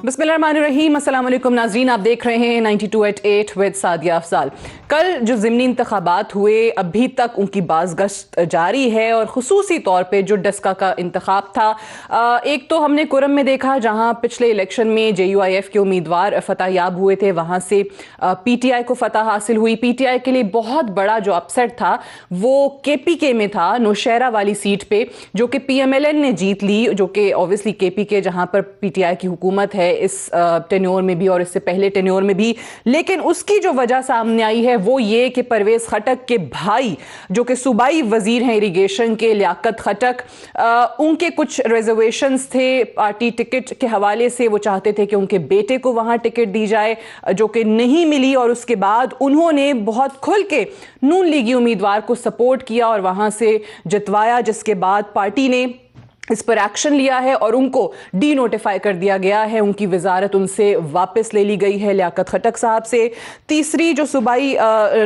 बिस्मिल्लाहिर्रहमानिर्रहीम, अस्सलाम वालेकुम नाज़रीन, आप देख रहे हैं 92@8 विद सादिया अफजाल। कल जो ज़िमनी इंतखाबात हुए अभी तक उनकी बाज़गश्त जारी है और ख़ुसूसी तौर पे जो डस्का का इंतखाब था, एक तो हमने कुरम में देखा जहाँ पिछले इलेक्शन में JUIF के उम्मीदवार फ़तह याब हुए थे, वहाँ से PTI को फ़तह हासिल हुई। PTI के लिए बहुत बड़ा जो अपसेट था वो KPK में था, नौशहरा वाली सीट पे, जो कि PMLN ने जीत ली, जो कि ऑब्वियसली KPK जहाँ पर PTI की हुकूमत है इस टेन्योर में भी और इससे पहले टेन्योर में भी। लेकिन उसकी जो वजह सामने आई है वो ये कि परवेज खटक के भाई जो कि सूबाई वजीर हैं इरिगेशन के, लियाकत खटक, उनके कुछ रिजर्वेशंस थे पार्टी टिकट के हवाले से। वो चाहते थे कि उनके बेटे को वहां टिकट दी जाए, जो कि नहीं मिली, और उसके बाद उन्होंने बहुत खुल के नून लीगी उम्मीदवार को सपोर्ट किया और वहां से जितवाया, जिसके बाद पार्टी ने इस पर एक्शन लिया है और उनको डी नोटिफाई कर दिया गया है। उनकी वजारत उनसे वापस ले ली गई है लियाकत खटक साहब से। तीसरी जो सूबाई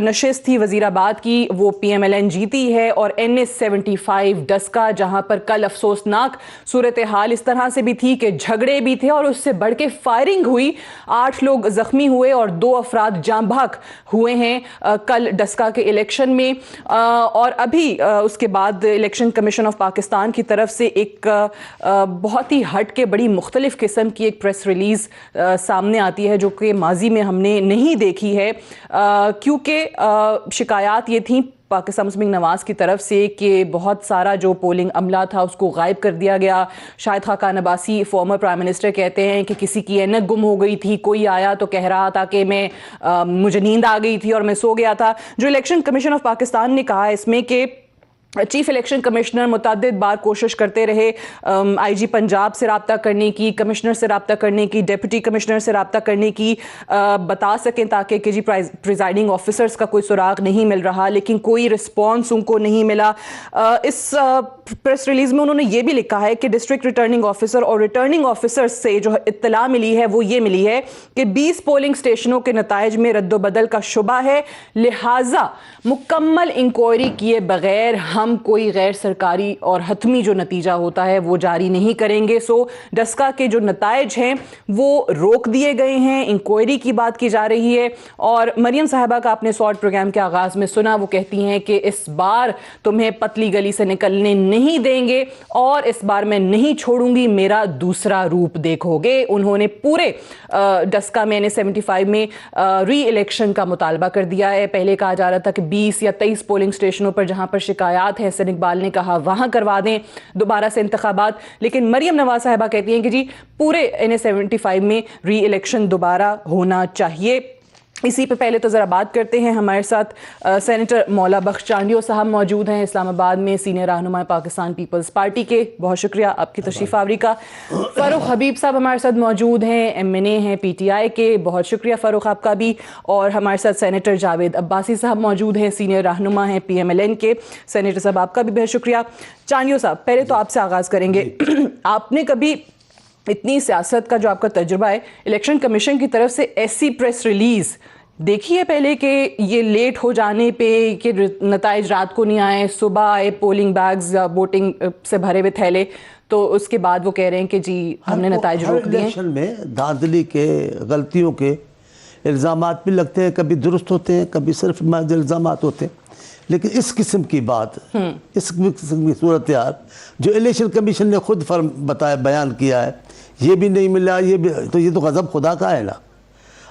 नशिस्त थी वजीराबाद की, वो PMLN जीती है और NS 75 डस्का, जहां पर कल अफसोसनाक सूरत हाल इस तरह से भी थी कि झगड़े भी थे और उससे बढ़ के फायरिंग हुई, 8 लोग जख्मी हुए और 2 अफराद जाँ बहक हुए हैं कल डस्का के इलेक्शन में। और अभी उसके बाद इलेक्शन कमीशन ऑफ पाकिस्तान की तरफ से एक बहुत ही हट के बड़ी मुख्तलिफ किस्म की एक प्रेस रिलीज सामने आती है, जो कि माजी में हमने नहीं देखी है, क्योंकि शिकायत ये थी पाकिस्तान मुस्लिम नवाज की तरफ से कि बहुत सारा जो पोलिंग अमला था उसको गायब कर दिया गया। Shahid Khaqan Abbasi former prime minister कहते हैं कि किसी की ऐनक गुम हो गई थी, कोई आया तो कह रहा था कि मुझे नींद आ गई थी और मैं सो गया था। जो इलेक्शन कमीशन ऑफ पाकिस्तान ने कहा है इसमें कि चीफ इलेक्शन कमिश्नर मुतअद्दिद बार कोशिश करते रहे IG पंजाब से रब्ता करने की, कमिश्नर से रब्ता करने की, डिप्टी कमिश्नर से रब्ता करने की, बता सकें ताकि कि जी प्रिजाइडिंग ऑफिसर्स का कोई सुराग नहीं मिल रहा, लेकिन कोई रिस्पॉन्स उनको नहीं मिला। इस प्रेस रिलीज में उन्होंने ये भी लिखा है कि डिस्ट्रिक्ट रिटर्निंग ऑफिसर और रिटर्निंग ऑफिसर्स से जो इत्तला मिली है वो ये मिली है कि 20 पोलिंग स्टेशनों के नताइज में रद्दोबदल का शुबा है, लिहाजा मुकम्मल इंक्वायरी किए बगैर हम कोई गैर सरकारी और हतमी जो नतीजा होता है वो जारी नहीं करेंगे। सो डस्का के जो नताइज हैं वो रोक दिए गए हैं, इंक्वायरी की बात की जा रही है। और मरियम साहबा का आपने शॉर्ट प्रोग्राम के आगाज में सुना, वो कहती हैं कि इस बार तुम्हें पतली गली से निकलने नहीं देंगे और इस बार मैं नहीं छोड़ूंगी, मेरा दूसरा रूप देखोगे। उन्होंने पूरे डस्का में NS 75 में री इलेक्शन का मुतालबा कर दिया है। पहले कहा जा रहा था कि 20 या 23 पोलिंग स्टेशनों पर जहां पर शिकायत है, हसन इकबाल ने कहा वहां करवा दें दोबारा से इंतखाबात, लेकिन मरियम नवाज साहिबा कहती हैं कि जी पूरे NS 75 में री इलेक्शन दोबारा होना चाहिए। इसी पे पहले तो ज़रा बात करते हैं, हमारे साथ सेनेटर मौला बख्श चांडियो साहब मौजूद हैं, इस्लामाबाद में सीनियर रहनुमा पाकिस्तान पीपल्स पार्टी के। बहुत शुक्रिया आपकी तशरीफ़ आवरी का। फ़ारूक हबीब साहब हमारे साथ मौजूद हैं, MNA हैं PTI के। बहुत शुक्रिया फ़ारूक आपका भी। और हमारे साथ सेनेटर जावेद अब्बासी साहब मौजूद हैं, सीनियर रहनुमा हैं PMLN के। सेनेटर साहब आपका भी बहुत शुक्रिया। चांडियो साहब, पहले तो आपसे आगाज़ करेंगे। आपने कभी इतनी सियासत का जो आपका तजुर्बा है, इलेक्शन कमीशन की तरफ से ऐसी प्रेस रिलीज देखी है पहले कि ये लेट हो जाने पे कि नताइज रात को नहीं आए, सुबह आए पोलिंग बैग्स या वोटिंग से भरे हुए थैले, तो उसके बाद वो कह रहे हैं कि जी हमने नताइज रोक दिए? इलेक्शन में धांधली के, गलतियों के इल्ज़ामात भी लगते हैं, कभी दुरुस्त होते हैं, कभी सिर्फ इल्ज़ामात होते हैं। लेकिन इस किस्म की बात, इस किस्म की सूरत यार जो इलेक्शन कमीशन ने खुद बयान किया है, ये भी नहीं मिला, ये भी, तो ये तो गज़ब खुदा का है ना।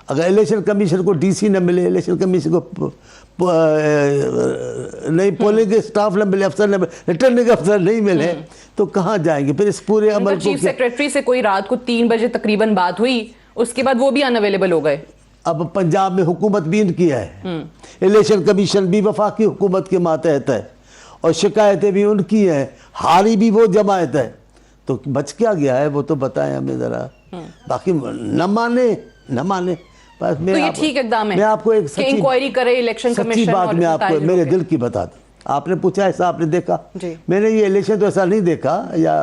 अगर इलेक्शन कमीशन को DC न मिले, इलेक्शन कमीशन को नहीं, पोलिंग स्टाफ न मिले, अफसर न मिले, रिटर्निंग अफसर नहीं मिले, तो कहाँ जाएंगे फिर इस पूरे अमल को? चीफ सेक्रेटरी से कोई रात को 3 बजे तकरीबन बात हुई, उसके बाद वो भी अनअवेलेबल हो गए। अब पंजाब में हुकूमत भी इनकी है, इलेक्शन कमीशन भी वफाकी हुकूमत के मातहत है और शिकायतें भी उनकी हैं, हारी भी वो जमायत है, तो बच क्या गया है वो तो बताएं हमें ज़रा। बाकी न माने बस तो ये ठीक इक़दाम है। मैं आपको एक इंक्वायरी करे इलेक्शन कमीशन, बात मैं आपको मेरे दिल की बता दूं। आपने पूछा ऐसा आपने देखा, मैंने ये इलेक्शन तो ऐसा नहीं देखा, या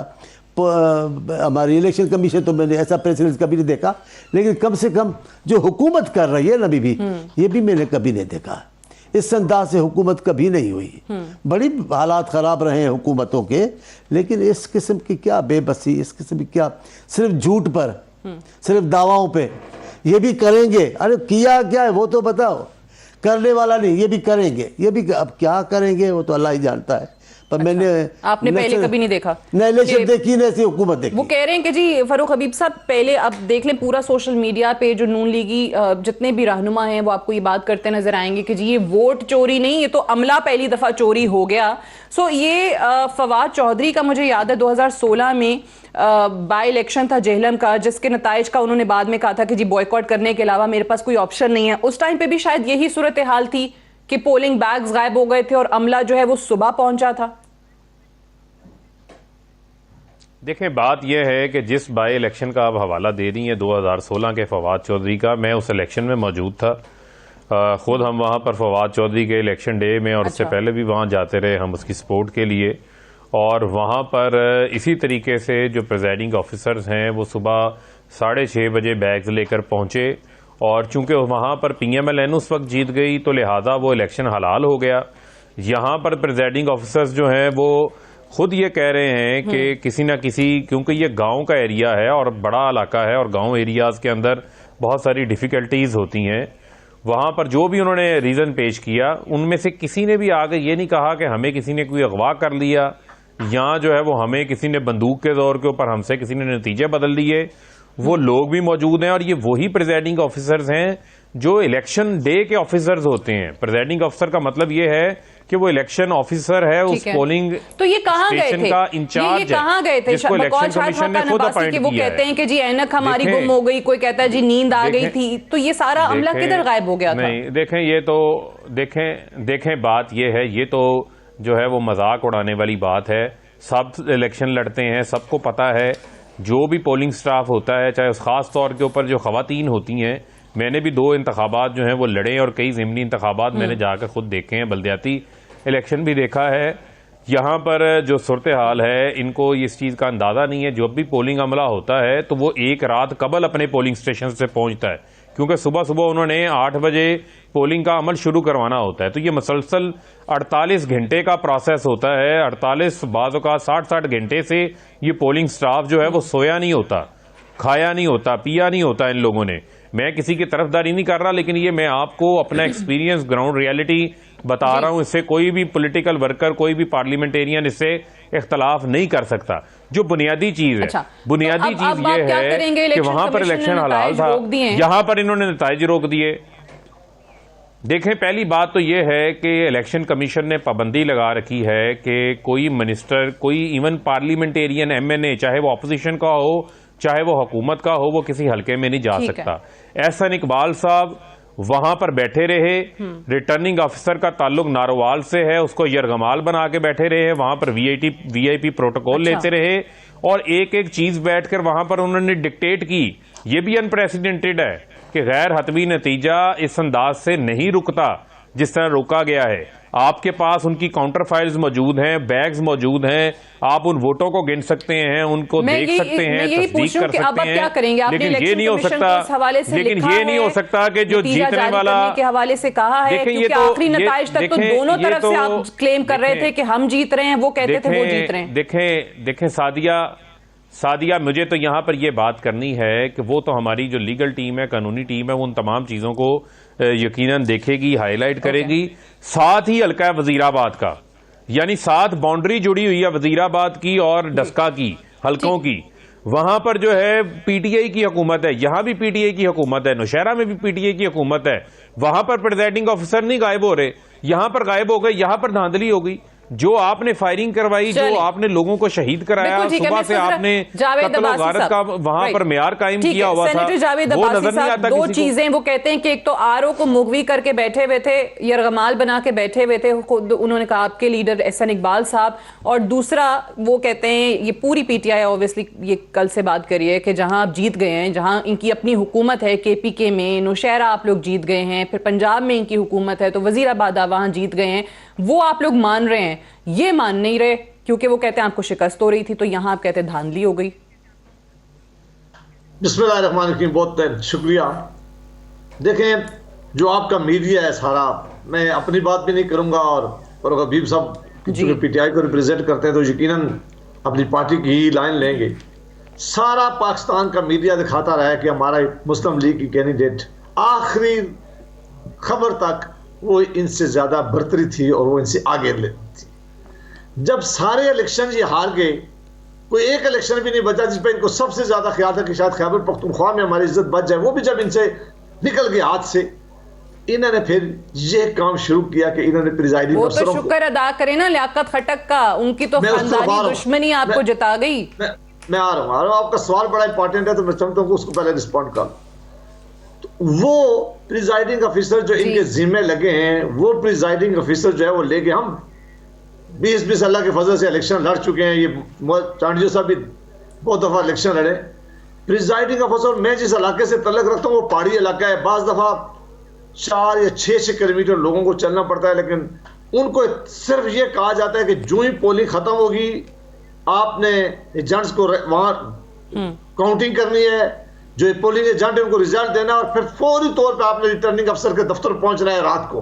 हमारी इलेक्शन कमीशन तो मैंने ऐसा प्रेस रिलीज कभी नहीं देखा, लेकिन कम से कम जो हुकूमत कर रही है ना बीबी, ये भी मैंने कभी नहीं देखा। इस अंदाज से हुकूमत कभी नहीं हुई। बड़ी हालात ख़राब रहे हैं हुकूमतों के, लेकिन इस किस्म की क्या बेबसी, इस किस्म की क्या सिर्फ झूठ पर सिर्फ दावाओं पे। ये भी करेंगे, अरे किया क्या है वो तो बताओ, करने वाला नहीं, ये भी करेंगे, ये भी अब क्या करेंगे वो तो अल्लाह ही जानता है। पर मैंने आपने पहले कभी नहीं देखा न इलेक्शन देखी न ऐसी हुकूमत देखी। वो कह रहे हैं कि जी फरूक हबीब साहब, पहले अब देख लें पूरा सोशल मीडिया पे जो नून लीगी जितने भी रहनुमा हैं वो आपको ये बात करते नजर आएंगे कि जी ये वोट चोरी नहीं, ये तो अमला पहली दफा चोरी हो गया। सो ये फवाद चौधरी का मुझे याद है 2016 में बाई इलेक्शन था जेहलम का, जिसके नताइज का उन्होंने बाद में कहा था कि जी बॉयकॉट करने के अलावा मेरे पास कोई ऑप्शन नहीं है। उस टाइम पे भी शायद यही सूरत हाल थी कि पोलिंग बैग्स गायब हो गए थे और अमला जो है वो सुबह पहुंचा था। देखें, बात यह है कि जिस बाई इलेक्शन का आप हवाला दे रही हैं 2016 के फवाद चौधरी का, मैं उस इलेक्शन में मौजूद था। खुद हम वहाँ पर फवाद चौधरी के इलेक्शन डे में और उससे पहले भी वहाँ जाते रहे हम उसकी सपोर्ट के लिए। और वहाँ पर इसी तरीके से जो प्रिजाइडिंग ऑफिसर्स हैं वो सुबह 6:30 बजे बैग्स लेकर पहुँचे, और चूंकि वहाँ पर PMLN उस वक्त जीत गई तो लिहाजा वो इलेक्शन हलाल हो गया। यहाँ पर प्रिजाइडिंग ऑफिसर्स जो हैं वो खुद ये कह रहे हैं कि किसी ना किसी, क्योंकि ये गांव का एरिया है और बड़ा इलाका है और गांव एरियाज के अंदर बहुत सारी डिफ़िकल्टीज होती हैं, वहाँ पर जो भी उन्होंने रीज़न पेश किया उनमें से किसी ने भी आगे ये नहीं कहा कि हमें किसी ने कोई अगवा कर लिया या जो है वो हमें किसी ने बंदूक के जोर के ऊपर हमसे किसी ने नतीजे बदल दिए। वो लोग भी मौजूद हैं और ये वही प्रिजाइडिंग ऑफिसर्स हैं जो इलेक्शन डे के ऑफिसर्स होते हैं। प्रिजाइडिंग ऑफिसर का मतलब ये है कि वो इलेक्शन ऑफिसर है, उस पोलिंग तो ये कहाँ गए थे, का इंचार्ज, ये कहाँ गए थे? जिसको इलेक्शन कमीशन ने खुद अपॉइंट किया। वो कहते हैं कि जी ऐनक हमारी गुम हो गई, कोई कहता है जी नींद आ गई थी, तो ये सारा अमला किधर गायब हो गया था? नहीं, देखें ये तो देखें बात ये है, ये तो जो है वो मजाक उड़ाने वाली बात है। सब इलेक्शन लड़ते हैं, सबको पता है जो भी पोलिंग स्टाफ होता है, चाहे उस खास तौर के ऊपर जो खवातीन होती हैं। मैंने भी 2 इंतखाबात जो हैं वो लड़े और कई ज़िमनी इंतखाबात मैंने जाकर खुद देखे हैं, बल्दियाती इलेक्शन भी देखा है। यहाँ पर जो सूरत हाल है इनको इस चीज़ का अंदाज़ा नहीं है। जब भी पोलिंग अमला होता है तो वो एक रात कबल अपने पोलिंग स्टेशन से पहुँचता है, क्योंकि सुबह सुबह उन्होंने 8 बजे पोलिंग का अमल शुरू करवाना होता है। तो ये मसलसल 48 घंटे का प्रोसेस होता है। 48 बाज़ों का 60-60 घंटे से ये पोलिंग स्टाफ जो है वो सोया नहीं होता, खाया नहीं होता, पिया नहीं होता इन लोगों ने। मैं किसी की तरफदारी नहीं कर रहा, लेकिन ये मैं आपको अपना एक्सपीरियंस, ग्राउंड रियलिटी बता रहा हूं। इससे कोई भी पॉलिटिकल वर्कर, कोई भी पार्लियामेंटेरियन इससे इख्तलाफ नहीं कर सकता। जो बुनियादी चीज है, बुनियादी चीज ये है कि वहां पर इलेक्शन हलाल था, यहां पर इन्होंने नताइज रोक दिए। देखें, पहली बात तो ये है कि इलेक्शन कमीशन ने पाबंदी लगा रखी है कि कोई मिनिस्टर, कोई इवन पार्लियामेंटेरियन MNA, चाहे वो अपोजिशन का हो चाहे वो हुकूमत का हो, वो किसी हलके में नहीं जा सकता। एहसन इकबाल साहब वहां पर बैठे रहे, रिटर्निंग ऑफिसर का ताल्लुक नारोवाल से है, उसको यरगमाल बना के बैठे रहे, वहां पर VIP प्रोटोकॉल लेते रहे और एक एक चीज बैठकर वहां पर उन्होंने डिक्टेट की। ये भी अनप्रेसिडेंटेड है कि गैर हतमी नतीजा इस अंदाज से नहीं रुकता जिस तरह रोका गया है। आपके पास उनकी काउंटर फाइल्स मौजूद हैं, बैग्स मौजूद हैं, आप उन वोटों को गिन सकते हैं, उनको देख सकते हैं, तस्दीक कर सकते हैं। लेकिन ये नहीं हो सकता, लेकिन ये नहीं हो सकता कि जो जीतने वाला के हवाले से कहा है, क्योंकि आखिरी नताइज तक तो दोनों तरफ से आप क्लेम कर रहे थे कि हम जीत रहे हैं, वो कहते थे वो जीत रहे हैं। देखें सादिया, मुझे तो यहाँ पर यह बात करनी है कि वो तो हमारी जो लीगल टीम है, कानूनी टीम है, वो उन तमाम चीज़ों को यकीनन देखेगी, हाईलाइट करेगी। साथ ही हल्का वजीराबाद का, यानी साथ बाउंड्री जुड़ी हुई है वजीराबाद की और डस्का की, हल्कों की। वहां पर जो है PTI की हुकूमत है, यहां भी PTI की हुकूमत है, नौशहरा में भी PTI की हुकूमत है। वहां पर प्रिजाइडिंग ऑफिसर नहीं गायब हो रहे, यहां पर गायब हो गए, यहां पर धांधली हो गई। जो आपने फायरिंग करवाई, जो आपने लोगों को शहीद कराया, सुबह से आपने कत्ल गारत का वहां पर मेयार कायम किया हुआ था, वो नजर नहीं आता। 2 चीजें वो कहते हैं कि एक तो RO को मुगवी करके बैठे हुए थे, यरगमाल बना के बैठे हुए थे, उन्होंने कहा आपके लीडर एहसन इकबाल साहब, और दूसरा वो कहते हैं ये पूरी PTI ऑब्वियसली ये कल से बात करिए कि जहां आप जीत गए हैं, जहां इनकी अपनी हुकूमत है, KPK में नौशहरा आप लोग जीत गए हैं, फिर पंजाब में इनकी हुकूमत है, तो वजीराबाद वहां जीत गए हैं, वो आप लोग मान रहे हैं, ये मान नहीं रहे, क्योंकि वो कहते हैं आपको शिकस्त हो रही थी, तो यहां आप कहते हैं धांधली हो गई। बिस्मिल्लाहिर्रहमानिर्रहीम, बहुत शुक्रिया। देखें, जो आपका मीडिया है सारा, मैं अपनी बात भी नहीं करूंगा, और हबीब साहब PTI को रिप्रेजेंट करते हैं तो यकीनन अपनी पार्टी की ही लाइन लेंगे। सारा पाकिस्तान का मीडिया दिखाता रहा है कि हमारा मुस्लिम लीग की कैंडिडेट आखिरी खबर तक वो इनसे ज़्यादा बरतरी थी और वो इनसे आगे थी। जब सारे इलेक्शन ये हार गए, कोई एक इलेक्शन भी नहीं बचा जिस पर इनको सबसे ज़्यादा ख्याल था कि शायद खैबर पख्तूनख्वा में हमारी इज्जत बच जाए, वो भी जब इनसे निकल गए हाथ से, इन्होंने फिर ये काम शुरू किया कि इन्होंने प्रिजाइडिंग वो तो शुक्र अदा करें ना लियाकत खटक का, उनकी तो खानदानी दुश्मनी आपको जिता गई। मैं आ रहा हूँ, आपका सवाल बड़ा इंपॉर्टेंट है तो मैं समझता हूँ उसको पहले रिस्पॉन्ड कर। तो वो प्रिजाइडिंग ऑफिसर जो इनके जिम्मे लगे हैं, वो प्रिजाइडिंग ऑफिसर जो है वो लेके हम 20 अल्लाह के फजल से इलेक्शन लड़ चुके हैं। ये चांडियो साहब भी बहुत दफ़ा इलेक्शन लड़े। प्रिजाइडिंग ऑफिसर, मैं जिस इलाके से तल्लक रखता हूँ वो पहाड़ी इलाका है, बाज़ दफ़ा 4 या 6 किलोमीटर लोगों को चलना पड़ता है, लेकिन उनको सिर्फ ये कहा जाता है कि जो ही पोलिंग ख़त्म होगी आपने एजेंट्स को वहाँ काउंटिंग करनी है, जो पोलिंग एजेंट है उनको रिजल्ट देना और फिर फौरी तौर पे आपने रिटर्निंग अफसर के दफ्तर पहुंचना है रात को।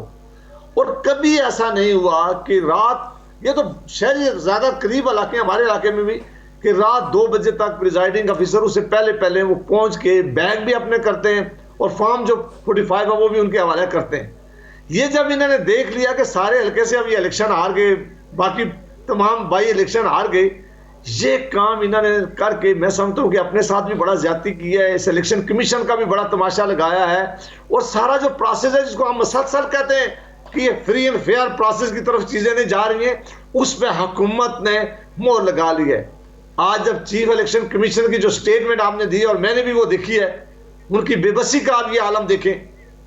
और कभी ऐसा नहीं हुआ कि रात, ये तो शहरी ज्यादा करीब इलाके, हमारे इलाके में भी, कि रात 2 बजे तक प्रिजाइडिंग अफसर उससे पहले वो पहुंच के बैग भी अपने करते हैं और फॉर्म जो 45 है वो भी उनके हवाले करते हैं। ये जब इन्होंने देख लिया कि सारे हल्के से अब ये इलेक्शन हार गए, बाकी तमाम बाई इलेक्शन हार गए, ये काम इन्होंने करके मैं समझता हूँ कि अपने साथ भी बड़ा ज्यादती किया है। इस इलेक्शन कमीशन का भी बड़ा तमाशा लगाया है और सारा जो प्रोसेस है जिसको हम मसलसल कहते हैं कि ये फ्री एंड फेयर प्रोसेस की तरफ चीजें नहीं जा रही हैं, उस पर हुकूमत ने मोहर लगा ली है। आज जब चीफ इलेक्शन कमीशन की जो स्टेटमेंट आपने दी और मैंने भी वो देखी है, उनकी बेबसी का आप ये आलम देखें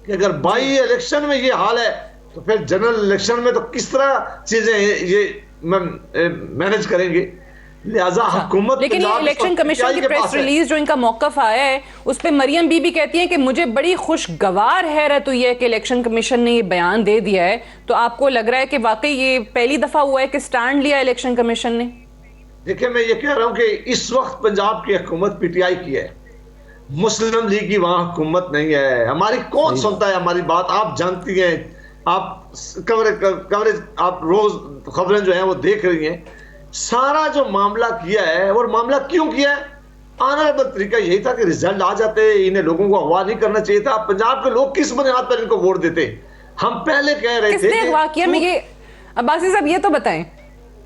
कि अगर बाई इलेक्शन में ये हाल है तो फिर जनरल इलेक्शन में तो किस तरह चीजें ये मैनेज करेंगे। लिहाजा हुकूमत, लेकिन ये इलेक्शन कमीशन की प्रेस रिलीज जो इनका मौकफ आया है उस पे मरियम बीबी कहती हैं कि मुझे बड़ी खुशगवार हैरत हुई है कि इलेक्शन कमीशन ने ये बयान दे दिया है। तो आपको लग रहा है कि वाकई ये पहली दफा हुआ है कि स्टैंड लिया इलेक्शन कमीशन ने? देखिए, मैं ये कह रहा हूं कि इस वक्त पंजाब की हुकूमत पीटीआई की है, मुस्लिम लीग की वहां हुकूमत नहीं है। हमारी कौन सुनता है हमारी बात? आप जानती हैं, आप कवरेज आप रोज खबरें जो है वो देख रही हैं। सारा जो मामला किया है, और मामला क्यों किया है, ऑनरेबल तरीका यही था कि रिजल्ट आ जाते, इन्हें लोगों को अगवा नहीं करना चाहिए था। पंजाब के लोग किस बुनियाद पर इनको वोट देते? हम पहले कह रहे थे किसने अगवा किया? मैं ये अब्बासी साहब ये तो बताएं।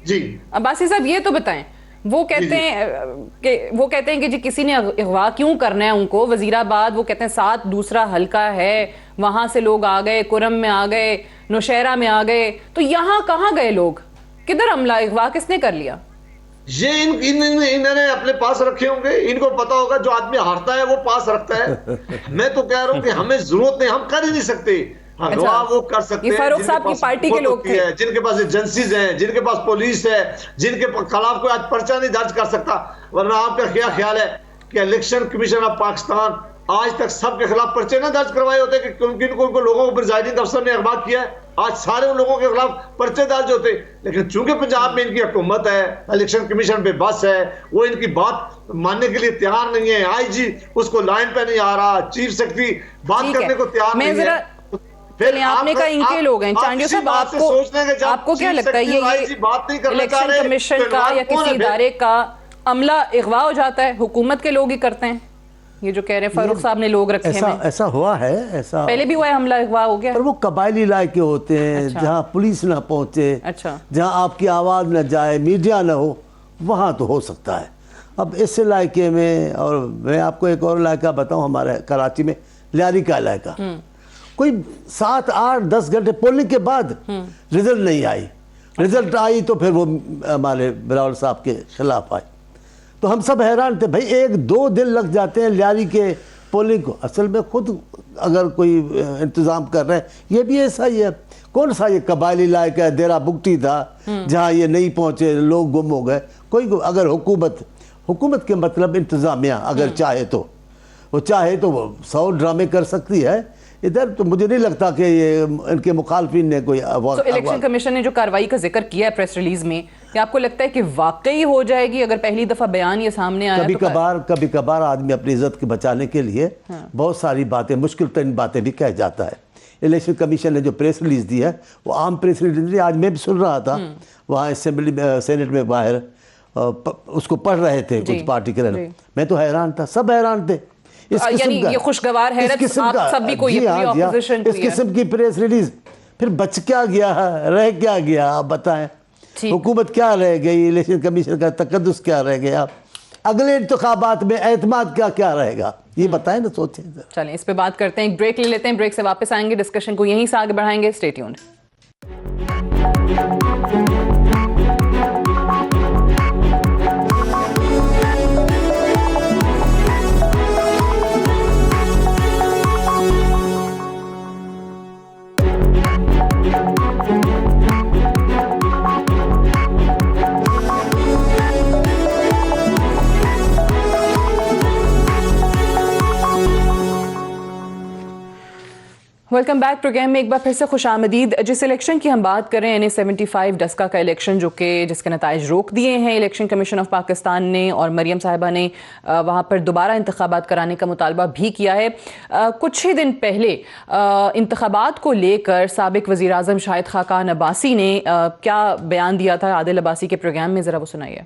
जी अब्बासी साहब ये तो बताएं। वो कहते हैं कि जी किसी ने अगवा क्यों करना है उनको? वजीराबाद वो कहते हैं 7 दूसरा हल्का है, वहां से लोग आ गए, कुरम में आ गए, नौशहरा में आ गए, तो यहाँ कहाँ गए लोग? किधर हमला अगवा किसने कर लिया? ये इन्होंने अपने पास रखे होंगे, इनको पता होगा जो आदमी हारता है वो पास रखता है। मैं तो कह रहा हूं कि हमें जरूरत नहीं, हम कर ही नहीं सकते। अगवा वो कर सकते हैं फारूक साहब की पार्टी के लोग थे, जिनके पास एजेंसीज हैं, जिनके पास पुलिस है, जिनके खिलाफ कोई आज पर्चा नहीं दर्ज कर सकता। वरना आपका क्या ख्याल है कि इलेक्शन कमीशन ऑफ पाकिस्तान आज तक सबके खिलाफ पर्चे न दर्ज करवाए होते कि किनको लोगों को प्रिजाइडिंग अफसर ने अगवा किया है? आज सारे उन लोगों के खिलाफ पर्चे दर्ज होते, लेकिन चूंकि पंजाब में इनकी हुकूमत है, इलेक्शन कमीशन पे बस है, वो इनकी बात मानने के लिए तैयार नहीं है। आईजी उसको लाइन पे नहीं आ रहा, चीफ सेक्रेटरी बात करने को तैयार नहीं है। फिर आपने कहा इनके लोग हैं। चांडियो साहब, आपको क्या लगता है ये इलेक्शन कमीशन का या किसी इदारे का अमला अगवा हो जाता है, हुकूमत के लोग ही करते हैं? ये जो कह रहे हैं फारूक साहब ने लोग रखे हैं, ऐसा हुआ है, ऐसा पहले भी हुआ है, हमला अगवा हो गया। पर वो कबायली इलाके होते हैं जहाँ पुलिस ना पहुंचे, जहाँ आपकी आवाज़ न जाए, मीडिया ना हो, वहाँ तो हो सकता है। अब इस इलाके में, और मैं आपको एक और इलाका बताऊँ, हमारे कराची में लियारी का इलाका, कोई 7, 8, 10 घंटे पोलिंग के बाद रिजल्ट नहीं आई। रिजल्ट आई तो फिर वो हमारे बिलावल साहब के खिलाफ आई, तो हम सब हैरान थे। भाई 1-2 दिन लग जाते हैं लियारी के पोलिंग को। असल में खुद अगर कोई इंतज़ाम कर रहे हैं, ये भी ऐसा ही है। कौन सा ये कबायली इलाका है, देरा बुगटी था जहाँ ये नहीं पहुँचे, लोग गुम हो गए। कोई अगर हुकूमत के मतलब इंतज़ामिया अगर चाहे तो वो 100 ड्रामे कर सकती है। इधर तो मुझे नहीं लगता कि ये इनके मुखालफिन ने कोई इलेक्शन कमीशन ने जो कार्रवाई का जिक्र किया है प्रेस रिलीज में, क्या आपको लगता है कि वाकई हो जाएगी अगर पहली दफा बयान ये सामने आया? कभी कभार आदमी अपनी इज्जत के बचाने के लिए बहुत सारी बातें, मुश्किल तरीन बातें भी कह जाता है। इलेक्शन कमीशन ने जो प्रेस रिलीज दी है वो आम प्रेस रिलीज, आज मैं भी सुन रहा था वहाँ असेंबली में, सेनेट में बाहर, उसको पढ़ रहे थे कुछ पार्टी के रहने, मैं तो हैरान था, सब हैरान थे। इस यानी ये खुशगवार हैरत आप सभी को, ये पूरी ऑपोजिशन को, इस किस्म की प्रेस रिलीज, फिर बच क्या गया, रह क्या गया, आप बताएं। हुकूमत क्या रह गई, इलेक्शन कमीशन का तकद्दुस क्या रह गया, अगले इंतखाबात में एतमाद क्या क्या रहेगा, ये बताएं ना, सोचें। चलें इस पे बात करते हैं, एक ब्रेक ले लेते हैं, ब्रेक से वापस आएंगे, डिस्कशन को यहीं से आगे बढ़ाएंगे। Stay tuned. Welcome back. Programme में एक बार फिर से खुश आमदीद। जिस इलेक्शन की हम बात कर रहे हैं, NA-75 डस्का का इलेक्शन, जो कि जिसके नताइज रोक दिए हैं इलेक्शन कमीशन ऑफ पाकिस्तान ने, और मरियम साहिबा ने वहाँ पर दोबारा इंतखाबात कराने का मुतालबा भी किया है। कुछ ही दिन पहले इंतखाबात को लेकर साबिक वज़ीर आज़म शाहिद खाकान अब्बासी ने क्या बयान दिया था आदिल अब्बासी के प्रोग्राम में, ज़रा वो सुनाइए।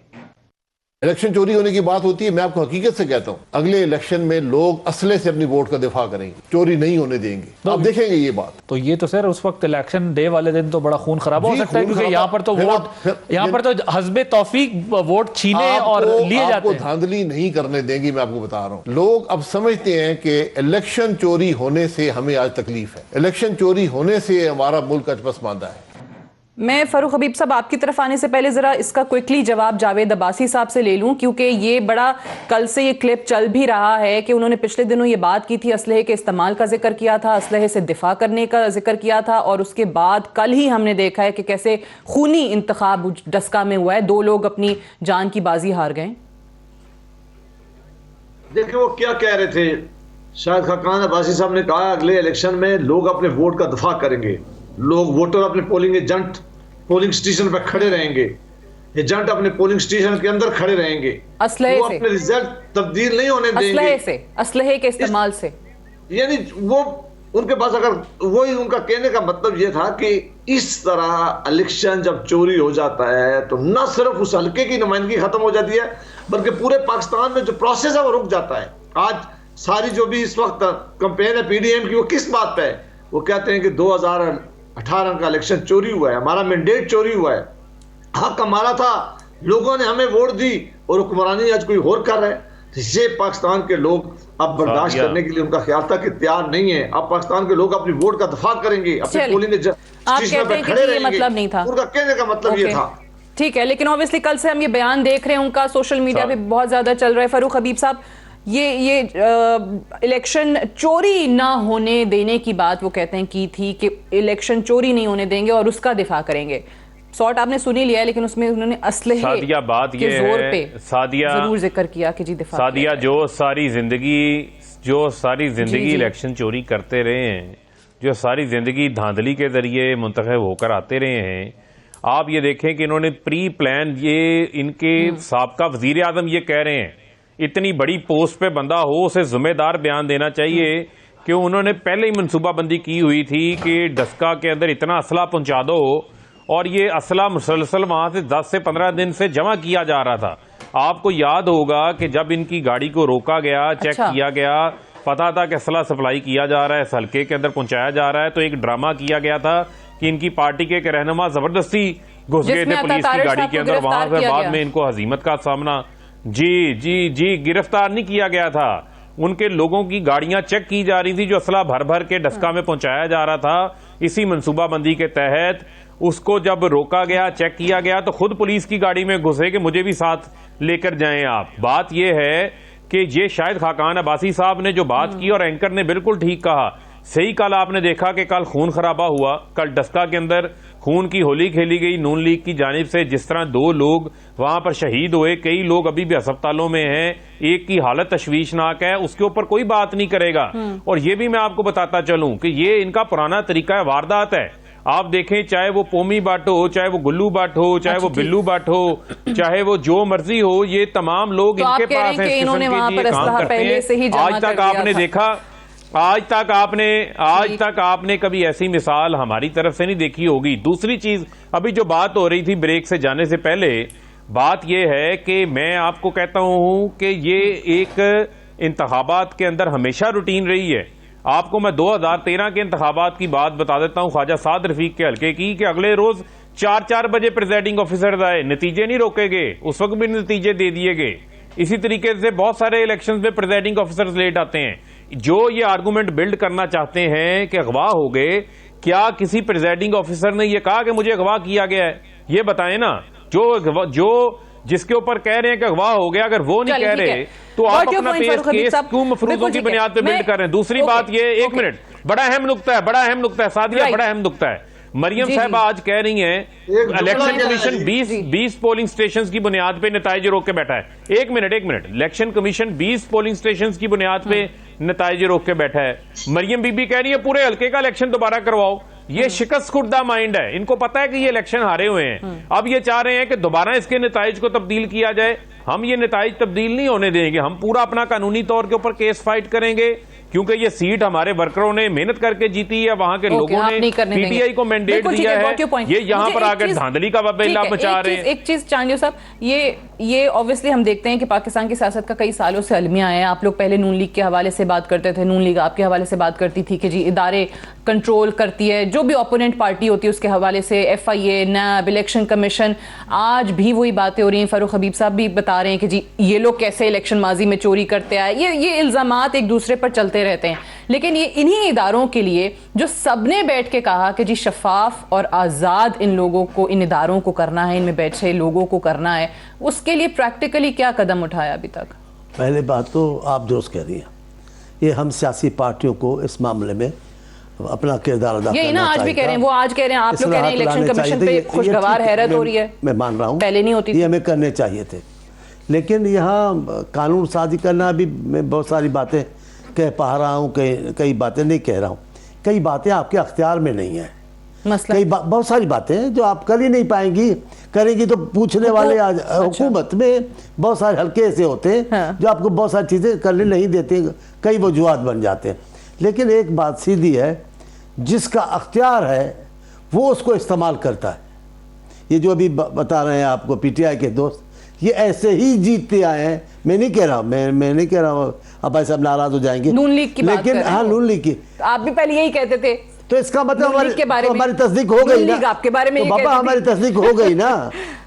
इलेक्शन चोरी होने की बात होती है, मैं आपको हकीकत से कहता हूं, अगले इलेक्शन में लोग असले से अपनी वोट का दिफा करेंगे, चोरी नहीं होने देंगे। तो आप देखेंगे ये बात। तो ये तो सर उस वक्त इलेक्शन डे वाले दिन तो बड़ा खून खराबा हो सकता है, क्योंकि यहाँ पर तो वोट, यहाँ पर तो हस्बे तौफीक वोट छीने और लिए जाते हैं। धांधली नहीं करने देंगी, मैं आपको बता रहा हूँ। लोग अब समझते हैं कि इलेक्शन चोरी होने से हमें आज तकलीफ है, इलेक्शन चोरी होने से हमारा मुल्क अचपसमांदा है। मैं फरूख हबीब साहब आपकी तरफ आने से पहले जरा इसका क्विकली जवाब जावेद अब्बासी साहब से ले लूं, क्योंकि ये बड़ा कल से ये क्लिप चल भी रहा है कि उन्होंने पिछले दिनों ये बात की थी, असलहे के इस्तेमाल का जिक्र किया था, असलहे से दिफा करने का जिक्र किया था, और उसके बाद कल ही हमने देखा है कि कैसे खूनी इंतखाब डस्का में हुआ है, 2 लोग अपनी जान की बाजी हार गए। देखिए वो क्या कह रहे थे, शाहिद खाकान अब्बासी साहब ने कहा अगले इलेक्शन में लोग अपने वोट का दफा करेंगे, लोग वोटर अपने पोलिंग एजेंट पोलिंग स्टेशन पर खड़े रहेंगे, एजेंट अपने पोलिंग स्टेशन के अंदर खड़े रहेंगे, असलहे वो अपने रिजल्ट तब्दील नहीं होने देंगे, असलहे के इस्तेमाल से। यानी वो उनके पास, अगर वही उनका कहने का मतलब ये था कि इस तरह इलेक्शन जब चोरी हो जाता है तो न सिर्फ उस हल्के की नुमाइंदगी खत्म हो जाती है, बल्कि पूरे पाकिस्तान में जो प्रोसेस है वो रुक जाता है। आज सारी जो भी इस वक्त कंपेन है PDM की, वो किस बात पे है? वो कहते हैं कि 2018 का इलेक्शन चोरी हुआ है, हमारा मैंडेट चोरी हुआ है, हक हमारा था, लोगों ने हमें वोट दी और हुक्मरानी आज कोई और कर रहा है। ये पाकिस्तान के लोग अब बर्दाश्त करने के लिए उनका ख्याल था कि तैयार नहीं है। अब पाकिस्तान के लोग अपनी वोट का दफा करेंगे, अपने पोलिंग स्टेशन पर खड़े रहेंगे, मतलब नहीं था उनका कहने का मतलब ये था। ठीक है, लेकिन ऑब्वियसली कल से हम ये बयान देख रहे हैं उनका, सोशल मीडिया पे बहुत ज्यादा चल रहा है। फरूख हबीब साहब, ये इलेक्शन चोरी ना होने देने की बात वो कहते हैं की थी कि इलेक्शन चोरी नहीं होने देंगे और उसका दिफा करेंगे। शॉर्ट आपने सुनी लिया है, लेकिन उसमें उन्होंने असलहे सादिया बात ये जोर पे सादिया जरूर जिक्र किया कि जी दिफा सादिया जो सारी जिंदगी इलेक्शन चोरी करते रहे हैं, जो सारी जिंदगी धांधली के जरिए मुंतखब होकर आते रहे हैं, आप ये देखें कि इन्होंने प्री प्लान, ये इनके साबका वजीर आजम ये कह रहे हैं, इतनी बड़ी पोस्ट पे बंदा हो उसे जिम्मेदार बयान देना चाहिए कि उन्होंने पहले ही मनसूबाबंदी की हुई थी कि डस्का के अंदर इतना असला पहुंचा दो, और ये असला मुसलसल वहां से 10 से 15 दिन से जमा किया जा रहा था। आपको याद होगा कि जब इनकी गाड़ी को रोका गया, चेक किया गया, पता था कि असला सप्लाई किया जा रहा है, इस हल्के के अंदर पहुंचाया जा रहा है, तो एक ड्रामा किया गया था कि इनकी पार्टी के एक रहनुमा जबरदस्ती घुस गए थे पुलिस की गाड़ी के अंदर, वहां से बाद में इनको हजीमत का सामना। जी गिरफ्तार नहीं किया गया था, उनके लोगों की गाड़ियां चेक की जा रही थी जो असला भर भर के डस्का में पहुंचाया जा रहा था। इसी मनसूबाबंदी के तहत उसको जब रोका गया, चेक किया गया, तो खुद पुलिस की गाड़ी में घुसे कि मुझे भी साथ लेकर जाएं आप। बात यह है कि ये शायद खाकान अब्बासी साहब ने जो बात की, और एंकर ने बिल्कुल ठीक कहा, सही कल आपने देखा कि कल खून खराबा हुआ, कल डस्का के अंदर खून की होली खेली गई नून लीग की जानिब से, जिस तरह 2 लोग वहां पर शहीद हुए, कई लोग अभी भी अस्पतालों में हैं, एक की हालत तशवीशनाक है, उसके ऊपर कोई बात नहीं करेगा। और ये भी मैं आपको बताता चलूं कि ये इनका पुराना तरीका वारदात है। आप देखें, चाहे वो पोमी बाट हो, चाहे वो गुल्लू बाट हो, चाहे वो बिल्लू बाट हो, चाहे वो जो मर्जी हो, ये तमाम लोग इनके पास हैं, इन्होंने वहां पर काम करते हैं। आज तक आपने देखा, आज तक आपने कभी ऐसी मिसाल हमारी तरफ से नहीं देखी होगी। दूसरी चीज, अभी जो बात हो रही थी ब्रेक से जाने से पहले, बात यह है कि मैं आपको कहता हूं कि ये एक इंतखाबात के अंदर हमेशा रूटीन रही है। आपको मैं 2013 के इंतखाबात की बात बता देता हूं, ख्वाजा साद रफीक के हल्के की, कि अगले रोज 4-4 बजे प्रिजाइडिंग ऑफिसर्स आए, नतीजे नहीं रोके गए, उस वक्त भी नतीजे दे दिए गए। इसी तरीके से बहुत सारे इलेक्शंस में प्रिजाइडिंग ऑफिसर्स लेट आते हैं। जो ये आर्गूमेंट बिल्ड करना चाहते हैं कि अगवा हो गए, क्या किसी प्रिजाइडिंग ऑफिसर ने यह कहा कि मुझे अगवा किया गया है? ये बताएं ना। जो जिसके ऊपर कह रहे हैं कि अगवा हो गया, अगर वो नहीं कह रहे तो आप अपना केस क्यों मफरूजों की बुनियाद पे बिल्ड कर रहे हैं? दूसरी बात ये, एक मिनट, बड़ा अहम नुक्ता है सादिया, बड़ा अहम नुक्ता है। मरियम साहबा आज कह रही हैं इलेक्शन कमीशन 20 पोलिंग स्टेशंस की बुनियाद पे नताइज रोक के बैठा है। एक minute, election commission 20 polling stations की बुनियाद पे नताइज रोक के बैठा है। मरियम बीबी कह रही है पूरे हल्के का इलेक्शन दोबारा करवाओ। ये शिकस्त खुर्दा माइंड है, इनको पता है कि ये इलेक्शन हारे हुए हैं। अब ये चाह रहे हैं कि दोबारा इसके नताइज को तब्दील किया जाए। हम ये नताइज तब्दील नहीं होने देंगे, हम पूरा अपना कानूनी तौर के ऊपर केस फाइट करेंगे, क्योंकि ये सीट हमारे वर्करों ने मेहनत करके जीती है, वहां के लोगों ने पीटीआई को मैंडेट दिया है। ये यहां पर आकर धांधली का बबेला मचा रहे हैं। एक चीज चांदियो साहब, ये ऑब्वियसली हम देखते हैं कि पाकिस्तान की सियासत का कई सालों से अलमिया है। आप लोग पहले नून लीग के हवाले से बात करते थे, नून लीग आपके हवाले से बात करती थी कि जी इदारे कंट्रोल करती है, जो भी ओपोनेंट पार्टी होती है उसके हवाले से, FIA, नैब, इलेक्शन कमीशन। आज भी वही बातें हो रही हैं। फारूक हबीब साहब भी बता रहे हैं कि जी ये लोग कैसे इलेक्शन माजी में चोरी करते आए। ये इल्जामात एक दूसरे पर चलते रहते हैं। लेकिन ये इन्हीं इदारों के लिए जो सबने बैठ के कहा कि जी शफाफ और आज़ाद इन लोगों को, इन इदारों को करना है, इनमें बैठे लोगों को करना है, उसके लिए प्रैक्टिकली क्या कदम उठाया अभी तक? पहले बात तो आप दुरुस्त कह रही हैं, ये हम सियासी पार्टियों को इस मामले में अपना किरदार अदा करना चाहिए। ये ना आज भी कह रहे हैं, वो आज कह रहे हैं, आप लोग कह रहे हैं इलेक्शन कमीशन पे खुशगवार हैरत हो रही है। मैं मान रहा हूँ, पहले नहीं होती, ये हमें करने चाहिए थे। लेकिन यहाँ कानून साजी करना भी, मैं बहुत सारी बातें कह पा रहा हूँ, कई बातें नहीं कह रहा हूँ, कई बातें आपके अख्तियार में नहीं है। बहुत सारी बातें हैं जो आप कर ही नहीं पाएंगी, करेंगी तो पूछने वाले आज हुकूमत में बहुत सारे हल्के ऐसे होते हैं जो आपको बहुत सारी चीज़ें करने नहीं देते, कई वजूहात बन जाते हैं। लेकिन एक बात सीधी है, जिसका अख्तियार है वो उसको इस्तेमाल करता है। ये जो अभी बता रहे हैं आपको PTI के दोस्त, ये ऐसे ही जीतते आए हैं। मैं नहीं कह रहा हूँ, मैं नहीं कह रहा हूँ अब भाई साहब नाराज हो जाएंगे, नून लीग की बात कर रहे हैं। हाँ, नून लीग की आप भी पहले यही कहते थे, तो इसका मतलब हमारी तस्दीक हो गई ना। आपके बारे में बाबा हमारी तस्दीक हो गई ना।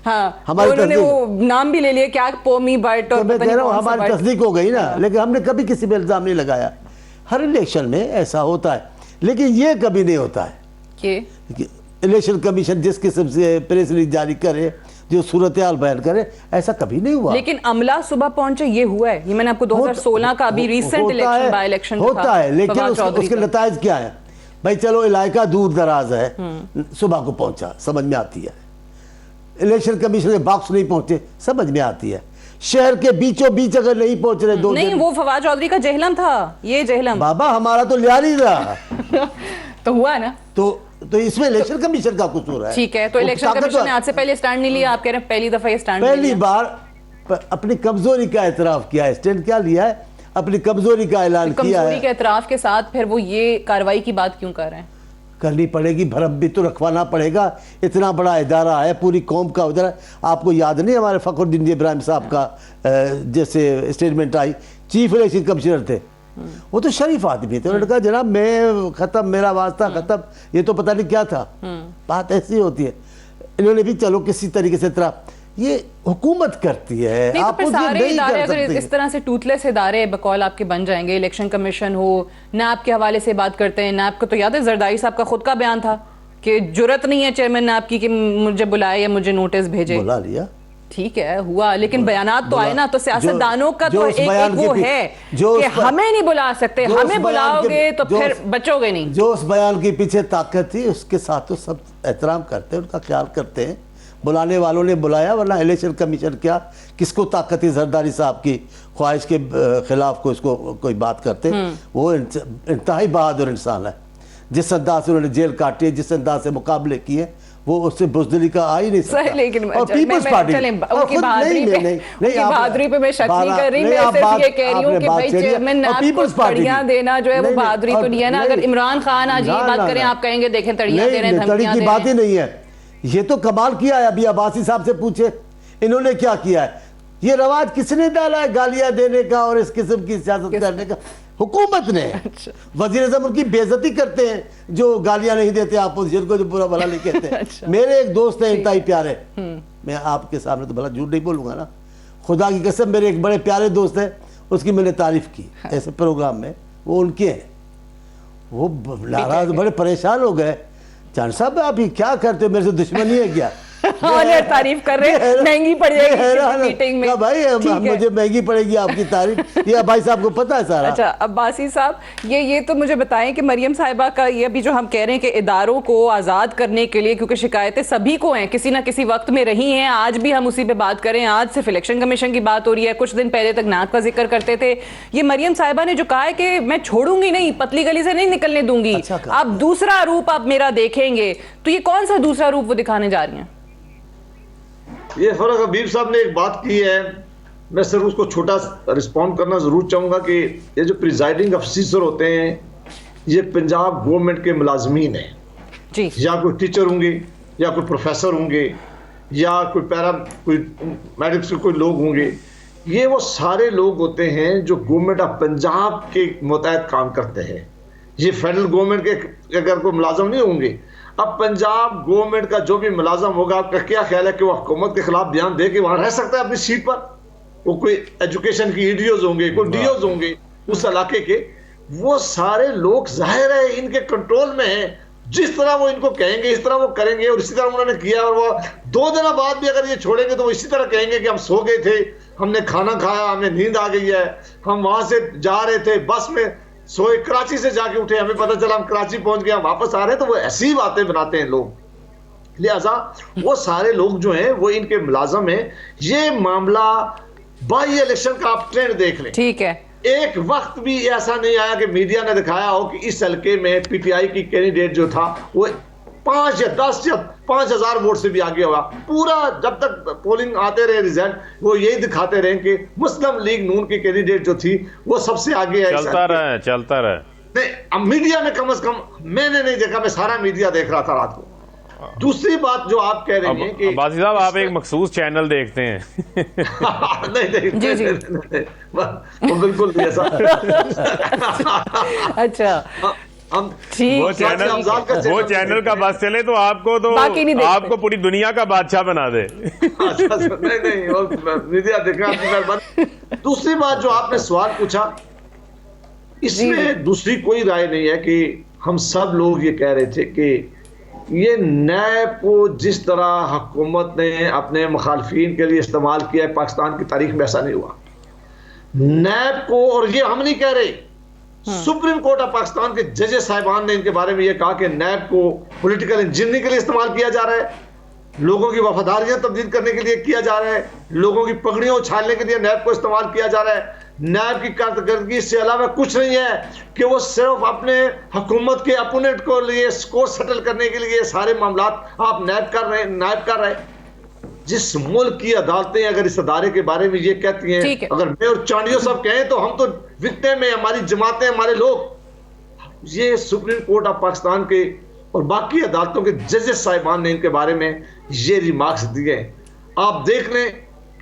हाँ, हमारी उन्होंने वो नाम भी ले लिया, क्या पोमी बट, और मैं कह रहा हूँ हमारी तस्दीक हो गई ना। लेकिन हमने कभी किसी पे इल्जाम नहीं लगाया। हर इलेक्शन में ऐसा होता है, लेकिन ये कभी नहीं होता है कि इलेक्शन कमीशन जिस किस्म से प्रेस रिलीज जारी करे, जो सूरत हाल बयान करे, ऐसा कभी नहीं हुआ। लेकिन अमला सुबह पहुंचे, ये हुआ है। ये मैंने आपको 2016 का अभी रिसेंट इलेक्शन, बाय इलेक्शन होता है, लेकिन उसके नताइज क्या है भाई? चलो इलाका दूर दराज है, सुबह को पहुंचा, समझ में आती है। इलेक्शन कमीशन के बॉक्स नहीं पहुंचे, समझ में आती है। शहर के बीचों बीच अगर नहीं पहुंच रहे, दो नहीं, वो फवाद चौधरी का जहलम था, ये जहलम बाबा हमारा तो लिया नहीं रहा तो हुआ ना, तो इसमें इलेक्शन कमीशन का कसूर है। ठीक है, तो इलेक्शन कमीशन ने आज से पहले स्टैंड नहीं लिया। आप कह रहे हैं पहली दफा ये स्टैंड, पहली बार अपनी कमजोरी का एतराफ किया है। स्टैंड क्या लिया है? अपनी कमजोरी का ऐलान किया है। कमजोरी के एतराफ के साथ फिर वो ये कार्रवाई की बात क्यों कर रहे हैं? करनी पड़ेगी, भरम भी तो रखवाना पड़ेगा। इतना बड़ा इदारा है, पूरी कौम का उधर। आपको याद नहीं हमारे फखरुद्दीन इब्राहिम साहब का जैसे स्टेटमेंट आई, चीफ इलेक्शन कमिश्नर थे, वो तो शरीफ आदमी थे। उन्होंने कहा जनाब मैं खत्म, मेरा वास्ता खत्म, ये तो पता नहीं क्या था। बात ऐसी होती है। इन्होंने भी चलो किसी तरीके से तरह, ये हुकूमत करती है। नहीं, तो सारे इदारे अगर इस तरह से टूथलेस इदारे बकौल आपके बन जाएंगे, इलेक्शन कमीशन हो, नैब के हवाले से बात करते हैं। नैब को तो याद है जरदारी साहब का खुद का बयान था कि जुर्रत नहीं है चेयरमैन नैब की कि मुझे बुलाए या मुझे नोटिस भेजे। बुला लिया, ठीक है, हुआ, लेकिन बयानात तो आए ना। तो सियासतदानों का तो एक वो है कि हमें नहीं बुला सकते, हमें बुलाओगे तो फिर बचोगे नहीं। जो उस बयान के पीछे ताकत थी, उसके साथ तो सब एहतराम करते हैं, उनका ख्याल करते हैं। बुलाने वालों ने बुलाया, वरना इलेक्शन कमीशन क्या, किसको ताकत है जरदारी साहब की ख्वाहिश के खिलाफ को इसको कोई बात करते। वो इंतहाई बहादुर इंसान है। जिस अंदाज से उन्होंने जेल काटी है, जिस अंदाज से मुकाबले किए, वो उससे बुजदिली का आ ही नहीं सकता। लेकिन और पीपल्स पार्टी उनकी बहादुरी पे मैं शक नहीं कर रही, मैं सिर्फ ये कह रही हूँ कि भाई चेयरमैन नैब को तड़ियां देना जो है वो बहादुरी तो नहीं है ना। अगर इमरान खान आज ये बात करें, आप कहेंगे देखें तड़ियां दे रहे हैं, तड़ी की बात ही नहीं है। ये तो कमाल किया है। अभी अब्बासी साहब से पूछे, इन्होंने क्या किया है? ये रवाज किसने डाला है गालियां देने का और इस किस्म की सियासत करने का? हुकूमत ने। वजीर आज़म उनकी बेइज्जती करते हैं जो गालियां नहीं देते अपोजिशन को, जो बुरा भला नहीं कहते हैं। मेरे एक दोस्त है इंतहाई प्यारे, मैं आपके सामने तो भला झूठ नहीं बोलूंगा ना, खुदा की कसम, मेरे एक बड़े प्यारे दोस्त है, उसकी मैंने तारीफ की ऐसे प्रोग्राम में, वो उनके हैं, वो नाराज बड़े परेशान हो गए। चांद साहब आप ये क्या करते हो, मेरे से दुश्मनी है क्या? और तारीफ कर रहे हैं, महंगी पड़ जाएगी मीटिंग में। भाई मुझे महंगी पड़ेगी आपकी तारीफ, ये भाई साहब को पता है सारा। अच्छा अब्बासी साहब, ये तो मुझे बताएं कि मरियम साहिबा का ये अभी जो हम कह रहे हैं कि इदारों को आज़ाद करने के लिए, क्योंकि शिकायतें सभी को हैं, किसी ना किसी वक्त में रही हैं, आज भी हम उसी पे बात करें, आज सिर्फ इलेक्शन कमीशन की बात हो रही है, कुछ दिन पहले तक नाक का जिक्र करते थे। ये मरियम साहिबा ने जो कहा है कि मैं छोड़ूंगी नहीं, पतली गली से नहीं निकलने दूंगी, अब दूसरा रूप आप मेरा देखेंगे, तो ये कौन सा दूसरा रूप वो दिखाने जा रही हैं? ये फरक हबीब साहब ने एक बात की है, मैं सिर्फ उसको छोटा रिस्पॉन्ड करना जरूर चाहूंगा कि ये जो प्रिजाइडिंग अफसर होते हैं ये पंजाब गवर्नमेंट के मुलाजमीन हैं जी, या कोई टीचर होंगे या कोई प्रोफेसर होंगे या कोई मेडिक्स के कोई लोग होंगे, ये वो सारे लोग होते हैं जो गवर्नमेंट ऑफ पंजाब के मुताबिक काम करते हैं। ये फेडरल गवर्नमेंट के अगर कोई मुलाजम नहीं होंगे, अब पंजाब गवर्नमेंट का जो भी मुलाजम होगा, आपका क्या ख्याल है कि वो हुकूमत के खिलाफ बयान दे के वहां रह सकता है अपनी सीट पर? वो कोई एजुकेशन की ईडीओज होंगे, कोई डीओज होंगे उस इलाके के, वो सारे लोग जाहिर है इनके कंट्रोल में है, जिस तरह वो इनको कहेंगे इस तरह वो करेंगे, और इसी तरह उन्होंने किया। और वो 2 दिन बाद भी अगर ये छोड़ेंगे तो वो इसी तरह कहेंगे कि हम सो गए थे, हमने खाना खाया, हमें नींद आ गई है, हम वहां से जा रहे थे बस में सोए, कराची से जाके उठे, हमें पता चला हम कराची पहुंच गए, हम वापस आ रहे हैं। तो वो ऐसी बातें बनाते हैं लोग। लिहाजा वो सारे लोग जो हैं वो इनके मुलाजम हैं। ये मामला बाई इलेक्शन का आप ट्रेंड देख लें, ठीक है, एक वक्त भी ऐसा नहीं आया कि मीडिया ने दिखाया हो कि इस हल्के में पीटीआई की कैंडिडेट जो था वो 5 या 10 या 5,000 वोट से भी आगे होगा। पूरा जब तक पोलिंग आते रहे रिजल्ट, वो यही दिखाते रहे कि मुस्लिम लीग नून की कैंडिडेट जो थी वो सबसे आगे है। चलता रहे नहीं, अब मीडिया में कम से कम मैंने नहीं देखा, मैं सारा मीडिया देख रहा था रात को। दूसरी बात जो आप कह रहे हैं कि अब्बासी साहब आप एक मखसूस चैनल देखते हैं। नहीं, वो बिल्कुल भी ऐसा। अच्छा हम वो चैनल का बस चले तो आपको पूरी दुनिया का बादशाह बना दे। नहीं मीडिया देखना। दूसरी बात जो आपने सवाल पूछा, इसमें दूसरी कोई राय नहीं है कि हम सब लोग ये कह रहे थे कि ये नैब को जिस तरह हुकूमत ने अपने मुखालफिन के लिए इस्तेमाल किया है, पाकिस्तान की तारीख में ऐसा नहीं हुआ। नैब को, और ये हम नहीं कह रहे, सुप्रीम कोर्ट ऑफ पाकिस्तान के जजेस साहिबान ने इनके बारे में यह कहा कि नैब को पॉलिटिकल इंजीनियरिंग के लिए इस्तेमाल किया जा रहा है, लोगों की वफादारियां तब्दील करने के लिए किया जा रहा है, लोगों की पगड़ियां उछालने के लिए नैब को इस्तेमाल किया जा रहा है। नैब की कारकर्दगी से अलावा कुछ नहीं है कि वो सिर्फ अपने हुकूमत के अपोनेंट को लिए स्कोर सेटल करने के लिए सारे मामला आप नैब कर रहे हैं। जिस मुल्क की अदालतें अगर इस अदारे के बारे में ये कहती हैं, अगर मैं और चांडियो साहब कहें तो हम तो विक्टिम में, हमारी जमातें, हमारे लोग, ये सुप्रीम कोर्ट ऑफ पाकिस्तान के और बाकी अदालतों के जजेस साहिबान ने इनके बारे में ये रिमार्क्स दिए। आप देख लें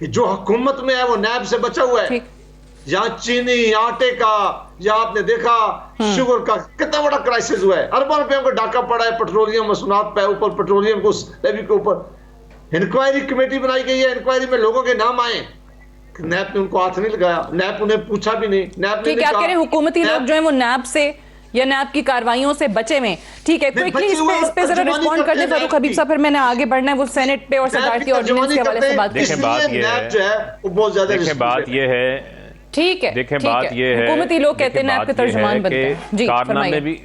कि जो हुकूमत में है वो नैब से बचा हुआ है। यहाँ चीनी, आटे का, या आपने देखा शुगर का कितना बड़ा क्राइसिस हुआ है, अरबों रुपयों का डाका पड़ा है पेट्रोलियम मसनूआत पे ऊपर, पेट्रोलियम को लेवी के ऊपर। इंक्वायरी कमेटी बनाई गई है, इंक्वायरी में लोगों के नाम आए, नैब ने उनको हाथ नहीं लगाया, नैब उन्हें पूछा भी नहीं। नैब ने क्या कह रहे हैं, हुकूमती लोग जो है वो नैब से या नैब की कार्रवाइयों से बचे में। ठीक है, क्विकली इस पे जरा रिस्पॉन्ड कर दे फारूक हबीब साहब, फिर मैंने आगे बढ़ना है वो सेनेट पे और सदारती ऑर्डिनेंस के हवाले से बात करें। देखें बात ये है, ठीक है, देखें बात ये है, हुकूमती लोग कहते हैं नैब के तर्जुमान बनते हैं जी, कारनामे भी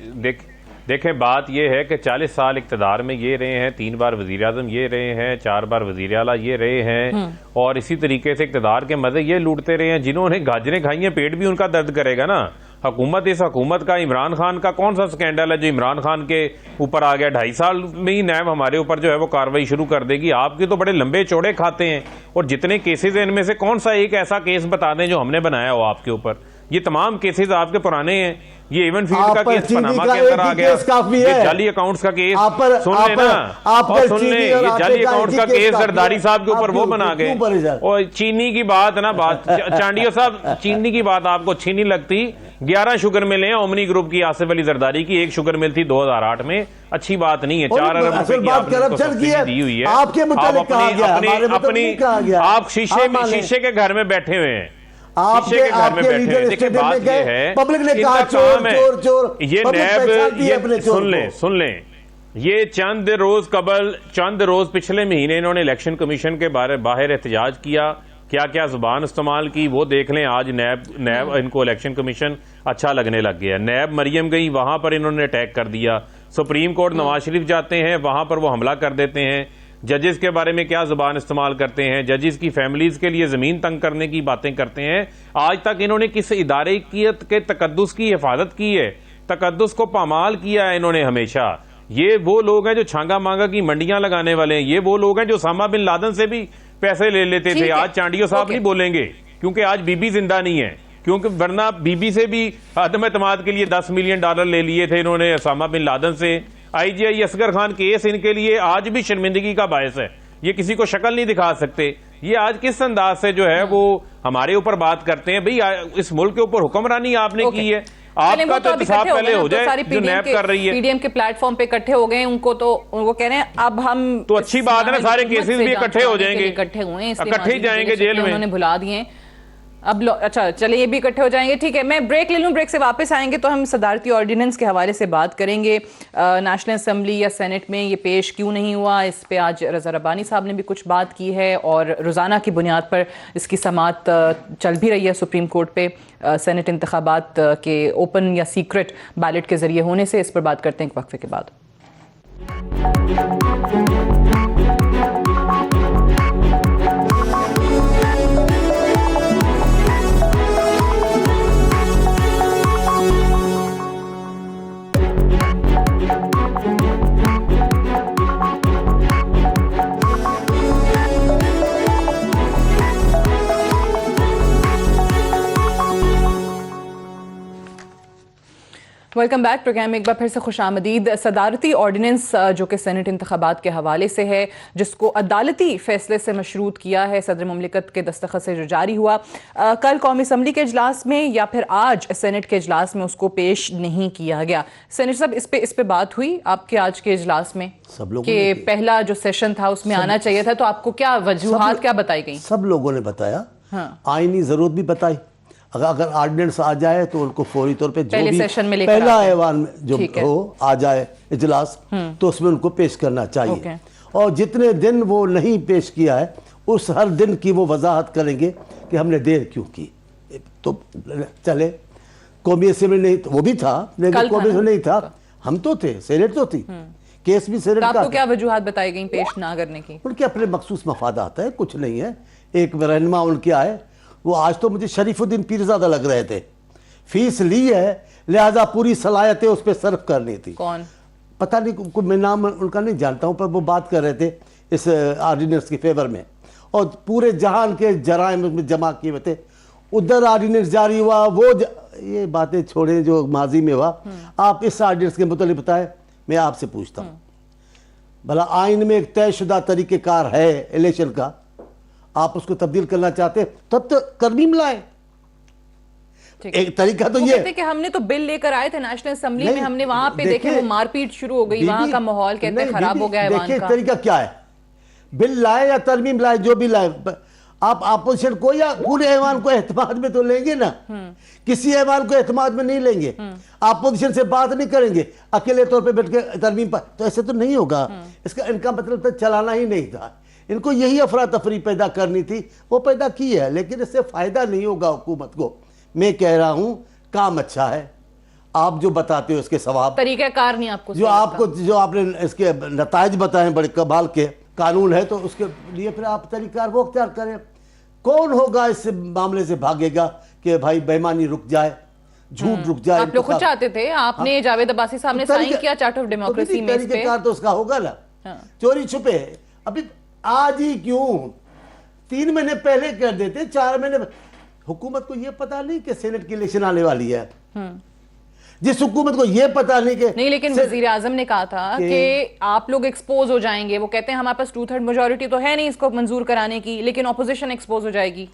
देखें बात ये है कि 40 साल इक़्तिदार में ये रहे हैं, 3 बार वज़ीर आज़म ये रहे हैं, 4 बार वज़ीर आला ये रहे हैं, और इसी तरीके से इक़्तिदार के मज़े ये लूटते रहे हैं। जिन्होंने गाजरें खाई हैं पेट भी उनका दर्द करेगा ना। हुकूमत, इस हुकूमत का इमरान खान का कौन सा स्कैंडल है जो इमरान खान के ऊपर आ गया? 2.5 साल में ही नैब हमारे ऊपर जो है वो कार्रवाई शुरू कर देगी। आपके तो बड़े लंबे चौड़े खाते हैं, और जितने केसेज हैं इनमें से कौन सा एक ऐसा केस बता दें जो हमने बनाया हो आपके ऊपर? ये तमाम केसेज आपके पुराने हैं। ये एवन फील्ड का आप पर केस चीनी पनामा का के अंदर एक आ ही गया, केस काफी ये है। जाली अकाउंट्स का केस आप पर- सुन आप लेना, पर- आप और पर सुन ले, चीनी और ये आटे जाली का अकाउंट्स एक का ही केस केस काफी जरदारी है। साहब के ऊपर आप वो क्यों- बना क्यों गए, परेशान? और चीनी की बात ना, बात चांडियो साहब, चीनी की बात आपको अच्छी नहीं लगती। 11 शुगर मिले हैं ओमनी ग्रुप की, आसिफ अली जरदारी की, 1 शुगर मिल थी 2008 में, अच्छी बात नहीं है। 4 अरब रुपए की बात आपने उसको करप्शन की सब्सिडी दी हुई है, है। आपके मुताबिक कहा गया, हमारे मुताबिक नहीं कहा गया। आप शीशे में, आप माने। शीशे के घर में बैठे हुए हैं, आपके शीशे के घर में आपके बैठे लीडर हैं। देखिए स्टेडियम बात में ये गए, है, पब्लिक ने इनका कहा चोर काम है, चोर चोर, ये पब्लिक नैब, पहचानती है अपने चोर को। सुन लें, ये चंद रोज पिछले महीने इन्होंने इलेक्शन कमीशन के बाहर एहतजाज किया, क्या क्या जुबान इस्तेमाल की वो देख लें। आज नैब इनको इलेक्शन कमीशन अच्छा लगने लग गया। नैब मरियम गई, वहां पर इन्होंने अटैक कर दिया। सुप्रीम कोर्ट नवाज शरीफ जाते हैं, वहां पर वो हमला कर देते हैं। जजेस के बारे में क्या जुबान इस्तेमाल करते हैं, जजेस की फैमिलीज के लिए जमीन तंग करने की बातें करते हैं। आज तक इन्होंने किस इदारे के तकद्दुस की हिफाजत की है, तकद्दुस को पामाल किया है इन्होंने हमेशा। ये वो लोग हैं जो छांगा मांगा की मंडियां लगाने वाले हैं, ये वो लोग हैं जो उसामा बिन लादेन से भी पैसे ले लेते थे। आज चांडियो साहब नहीं बोलेंगे, क्योंकि आज बीबी जिंदा नहीं है, क्योंकि वरना बीबी से भी आदम एतमाद के लिए $10 मिलियन ले लिए थे इन्होंने उसामा बिन लादेन से। IGI असगर खान केस इनके लिए आज भी शर्मिंदगी का बायस है, ये किसी को शक्ल नहीं दिखा सकते। ये आज किस अंदाज से जो है वो हमारे ऊपर बात करते हैं, भाई इस मुल्क के ऊपर हुक्मरानी आपने की है, आपका तो इंतसाब पहले हो जाए। जो नैब कर रही है, पीडीएम के प्लेटफॉर्म पे इकट्ठे हो गए, उनको तो वो कह रहे हैं अब हम तो अच्छी बात है ना, सारे केसेस भी इकट्ठे हो जाएंगे, इकट्ठे हुए हैं, इकट्ठे ही जाएंगे जेल में, उन्होंने भुला दिए अब अच्छा चलिए ये भी इकट्ठे हो जाएंगे। ठीक है, मैं ब्रेक ले लूं, ब्रेक से वापस आएंगे तो हम सदारती ऑर्डिनेंस के हवाले से बात करेंगे। नेशनल असेंबली या सेनेट में ये पेश क्यों नहीं हुआ, इस पे आज रज़ा रब्बानी साहब ने भी कुछ बात की है, और रोज़ाना की बुनियाद पर इसकी समाअत चल भी रही है सुप्रीम कोर्ट पे। सेनेट इंतखाबात के ओपन या सीक्रेट बैलेट के जरिए होने से, इस पर बात करते हैं एक वक्फे के बाद। Welcome back. प्रोग्राम में एक बार फिर से खुशामदीद। सदारती ऑर्डिनेंस जो कि सेनेट इंतखाबात के हवाले से है, जिसको अदालती फैसले से मशरूत किया है सदर मुमलिकत के दस्तखत से जो जारी हुआ, कल कौमी असम्बली के इजलास में या फिर आज सेनेट के इजलास में उसको पेश नहीं किया गया। सेनेटर साहब, इस पे बात हुई आपके आज के इजलास में सब लोगों कि पहला जो सेशन था उसमें आना चाहिए था, तो आपको क्या वजूहात क्या बताई गई? सब लोगों ने बताया, हाँ। आईनी जरूरत भी बताई, अगर ऑर्डिनेंस आ जाए तो उनको फौरी तौर पे जो पहले भी सेशन में लेकर पहला आते हैं। ऐवान में जो हो आ जाए इजलास, तो उसमें उनको पेश करना चाहिए। और जितने दिन वो नहीं पेश किया है, उस हर दिन की वो वजाहत करेंगे कि हमने देर क्यों की। तो चले, कौमी असेंबली नहीं, वो भी था लेकिन कौमी असेंबली नहीं था, हम तो थे, सेनेट तो थी, केस भी सेनेट का। आपको क्या वजूहात बताई गई पेश ना करने की? उनके अपने मखसूस मफादात है, कुछ नहीं है। एक रहनुमा उनके आए, वो आज तो मुझे शरीफुद्दीन पीरज़ादा लग रहे थे, फीस ली है लिहाजा पूरी सलाहियतें उस पर सर्व करनी थी। कौन? पता नहीं, मैं नाम उनका नहीं जानता हूं, पर वो बात कर रहे थे इस ऑर्डिनेंस के फेवर में, और पूरे जहान के जराइम में जमा किए हुए थे। उधर ऑर्डिनेंस जारी हुआ, ये बातें छोड़े जो माजी में हुआ। आप इस ऑर्डिनेंस के मुतालिक बताएं, मैं आपसे पूछता हूँ, भला आइन में एक तयशुदा तरीक़ेकार है इलेक्शन का, आप उसको तब्दील करना चाहते तब तो तरमीम लाए। एक तरीका तो ये कि हमने तो बिल लेकर आए थे नेशनल असेंबली में, हमने वहां पे देखे वो मारपीट शुरू हो गई, वहां का माहौल कहते हैं खराब हो गया। देखिए तरीका क्या है, बिल लाए या तरमीम लाए, जो भी लाए, आप अपोजिशन को या पूरे ऐवान को एहतमाद में तो लेंगे ना, किसी ऐवान को एहतमाद में नहीं लेंगे, अपोजिशन से बात नहीं करेंगे, अकेले तौर पे बैठ के तरमीम पर, तो ऐसे तो नहीं होगा। इसका इनका मतलब तो चलाना ही नहीं था, इनको यही अफरा तफरी पैदा करनी थी, वो पैदा की है, लेकिन इससे फायदा नहीं होगा हुकूमत को। मैं कह रहा हूं काम अच्छा है, आप जो बताते हो इसके सवाब, तरीकाकार नहीं आपको, जो आपने इसके नताइज बताए बड़े कमाल के, कानून है तो उसके लिए फिर आप तरीका वो अख्तियार करें। कौन होगा इस मामले से भागेगा कि भाई बेईमानी रुक जाए, झूठ रुक जाए? आप लोग खुद चाहते थे, आपने जावेद अब्बासी साहब ने साइन किया चार्टर ऑफ डेमोक्रेसी में, तरीकेकार तो उसका होगा ना। चोरी छुपे अभी आज ही क्यों, 3 महीने पहले कर देते, 4 महीने। हुकूमत को यह पता नहीं कि सेनेट की इलेक्शन आने वाली है, जिस हुकूमत को ये पता नहीं कि नहीं, लेकिन वजीर आजम ने कहा था कि आप लोग एक्सपोज हो जाएंगे। वो कहते हैं हमारे पास 2/3 मेजोरिटी तो है नहीं इसको मंजूर कराने की, लेकिन ऑपोजिशन एक्सपोज हो जाएगी।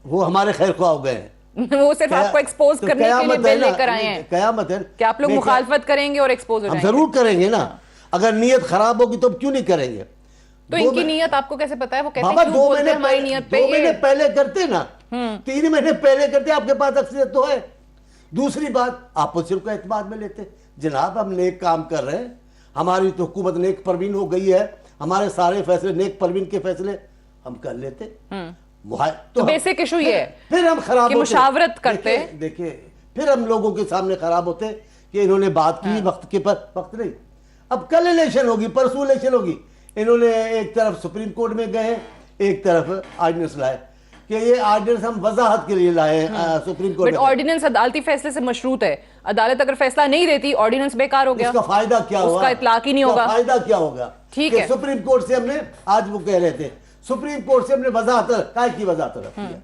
वो हमारे खैर ख्वाह हो गए हैं। वो सिर्फ आपको एक्सपोज करने के लिए बिल लेकर आए हैं। कयामत है कि आप लोग मुखालफत करेंगे और एक्सपोज हो हम जाएंगे। जरूर करेंगे ना, अगर नीयत खराब होगी तो क्यों नहीं करेंगे। तो इनकी नीयत आपको कैसे पता है? वो कहते बाबा हैं क्यों 2 बोलते महीने हैं हमारी नीयत पे? 2 महीने पहले करते ना, 3 महीने पहले करते, आपके पास अक्सरियत तो है। दूसरी बात, अपोजिशन को एतमाद में लेते, जनाब हम नेक काम कर रहे हैं, हमारी तो हुकूमत नेक परवीन हो गई है, हमारे सारे फैसले नेक परवीन के फैसले हम कर लेते। तो बेसिक इशू ये है फिर हम खराब कि मुशावरत करते। देखिए फिर हम लोगों के सामने खराब होते कि इन्होंने बात की वक्त के पर, वक्त नहीं। अब कल इलेक्शन होगी, परसों इलेक्शन होगी, इन्होंने एक तरफ सुप्रीम कोर्ट में गए, एक तरफ ऑर्डिनेंस लाए कि ये ऑर्डिनेंस हम वजाहत के लिए लाए सुप्रीम कोर्ट में। ऑर्डिनेंस अदालती फैसले से मशरूत है। अदालत अगर फैसला नहीं देती, ऑर्डिनेंस बेकार हो गया। उसका फायदा क्या होगा? उसका इतलाक ही नहीं होगा। फायदा क्या होगा? ठीक है, सुप्रीम कोर्ट से हमने, आज वो कह रहे थे, सुप्रीम कोर्ट से हमने वजाहत, काय की वजाहत रखी है।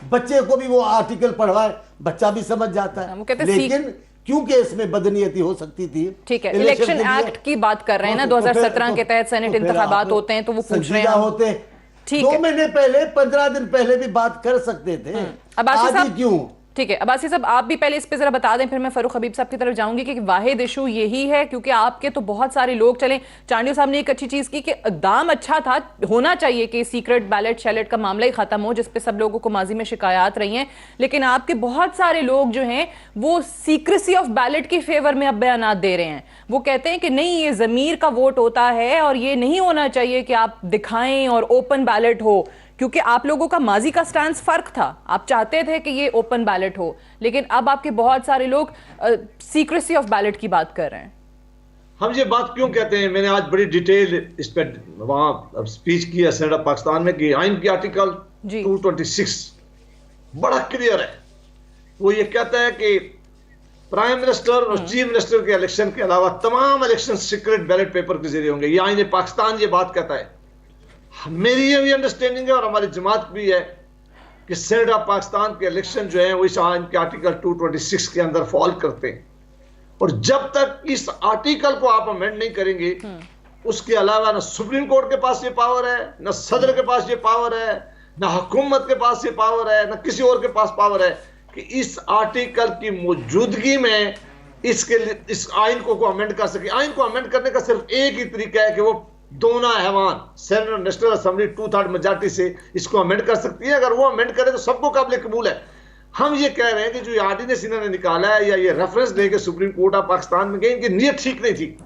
बच्चे को भी वो आर्टिकल पढ़वाए, बच्चा भी समझ जाता है। वो कहते लेकिन क्योंकि इसमें बदनीयती हो सकती थी। ठीक है, इलेक्शन एक्ट की बात कर रहे हैं ना, 2017 के तहत सेनेट इंतखाबात होते हैं, तो वो पूछ रहे हैं होते। 2 महीने पहले, 15 दिन पहले भी बात कर सकते थे। अब्बासी साहब क्यों? ठीक है, अब्बासी साहब आप भी पहले इस पे जरा बता दें, फिर मैं फरूख हबीब साहब की तरफ जाऊंगी कि वाहिद इशू यही है, क्योंकि आपके तो बहुत सारे लोग चले। चांडियो साहब ने एक अच्छी चीज की कि दाम अच्छा था, होना चाहिए कि सीक्रेट बैलेट शैलेट का मामला ही खत्म हो, जिसपे सब लोगों को माजी में शिकायत रही हैं। लेकिन आपके बहुत सारे लोग जो हैं वो सीक्रेसी ऑफ बैलेट के फेवर में अब बयान दे रहे हैं। वो कहते हैं कि नहीं, ये जमीर का वोट होता है और ये नहीं होना चाहिए कि आप दिखाएं और ओपन बैलेट हो, क्योंकि आप लोगों का माजी का स्टैंस फर्क था। आप चाहते थे कि ये ओपन बैलेट हो, लेकिन अब आपके बहुत सारे लोग सीक्रेसी ऑफ बैलेट की बात कर रहे हैं। हम ये बात क्यों कहते हैं? मैंने आज बड़ी डिटेल इस पर वहां स्पीच किया सेनेट ऑफ पाकिस्तान में कि आइन की आर्टिकल 226 बड़ा क्लियर है। वो ये कहता है कि प्राइम मिनिस्टर और चीफ मिनिस्टर के इलेक्शन के अलावा तमाम इलेक्शन सीक्रेट बैलेट पेपर के जरिए होंगे। ये आइन पाकिस्तान ये बात कहता है। मेरी ये भी अंडरस्टैंडिंग है और हमारी जमात भी है कि सेनेट ऑफ पाकिस्तान के इलेक्शन जो है वो इस आइन के आर्टिकल 226 के अंदर फॉल करते हैं, और जब तक इस आर्टिकल को आप अमेंड नहीं करेंगे, उसके अलावा ना सुप्रीम कोर्ट के पास ये पावर है, ना सदर के पास ये पावर है, ना हुकूमत के पास ये पावर है, ना किसी और के पास पावर है कि इस आर्टिकल की मौजूदगी में इस आइन को अमेंड कर सके। आइन को अमेंड करने का सिर्फ एक ही तरीका है कि वो दोनों ऐवान सेनेट और नेशनल असेंबली 2/3 मेजॉरिटी से इसको अमेंड कर सकती है। अगर वो अमेंड करे तो सबको काबिल कबूल है। हम ये कह रहे हैं कि जो आर्डिनेंस इन्होंने निकाला है या ये रेफरेंस लेके सुप्रीम कोर्ट ऑफ पाकिस्तान में गए, इनकी नीयत ठीक नहीं थी।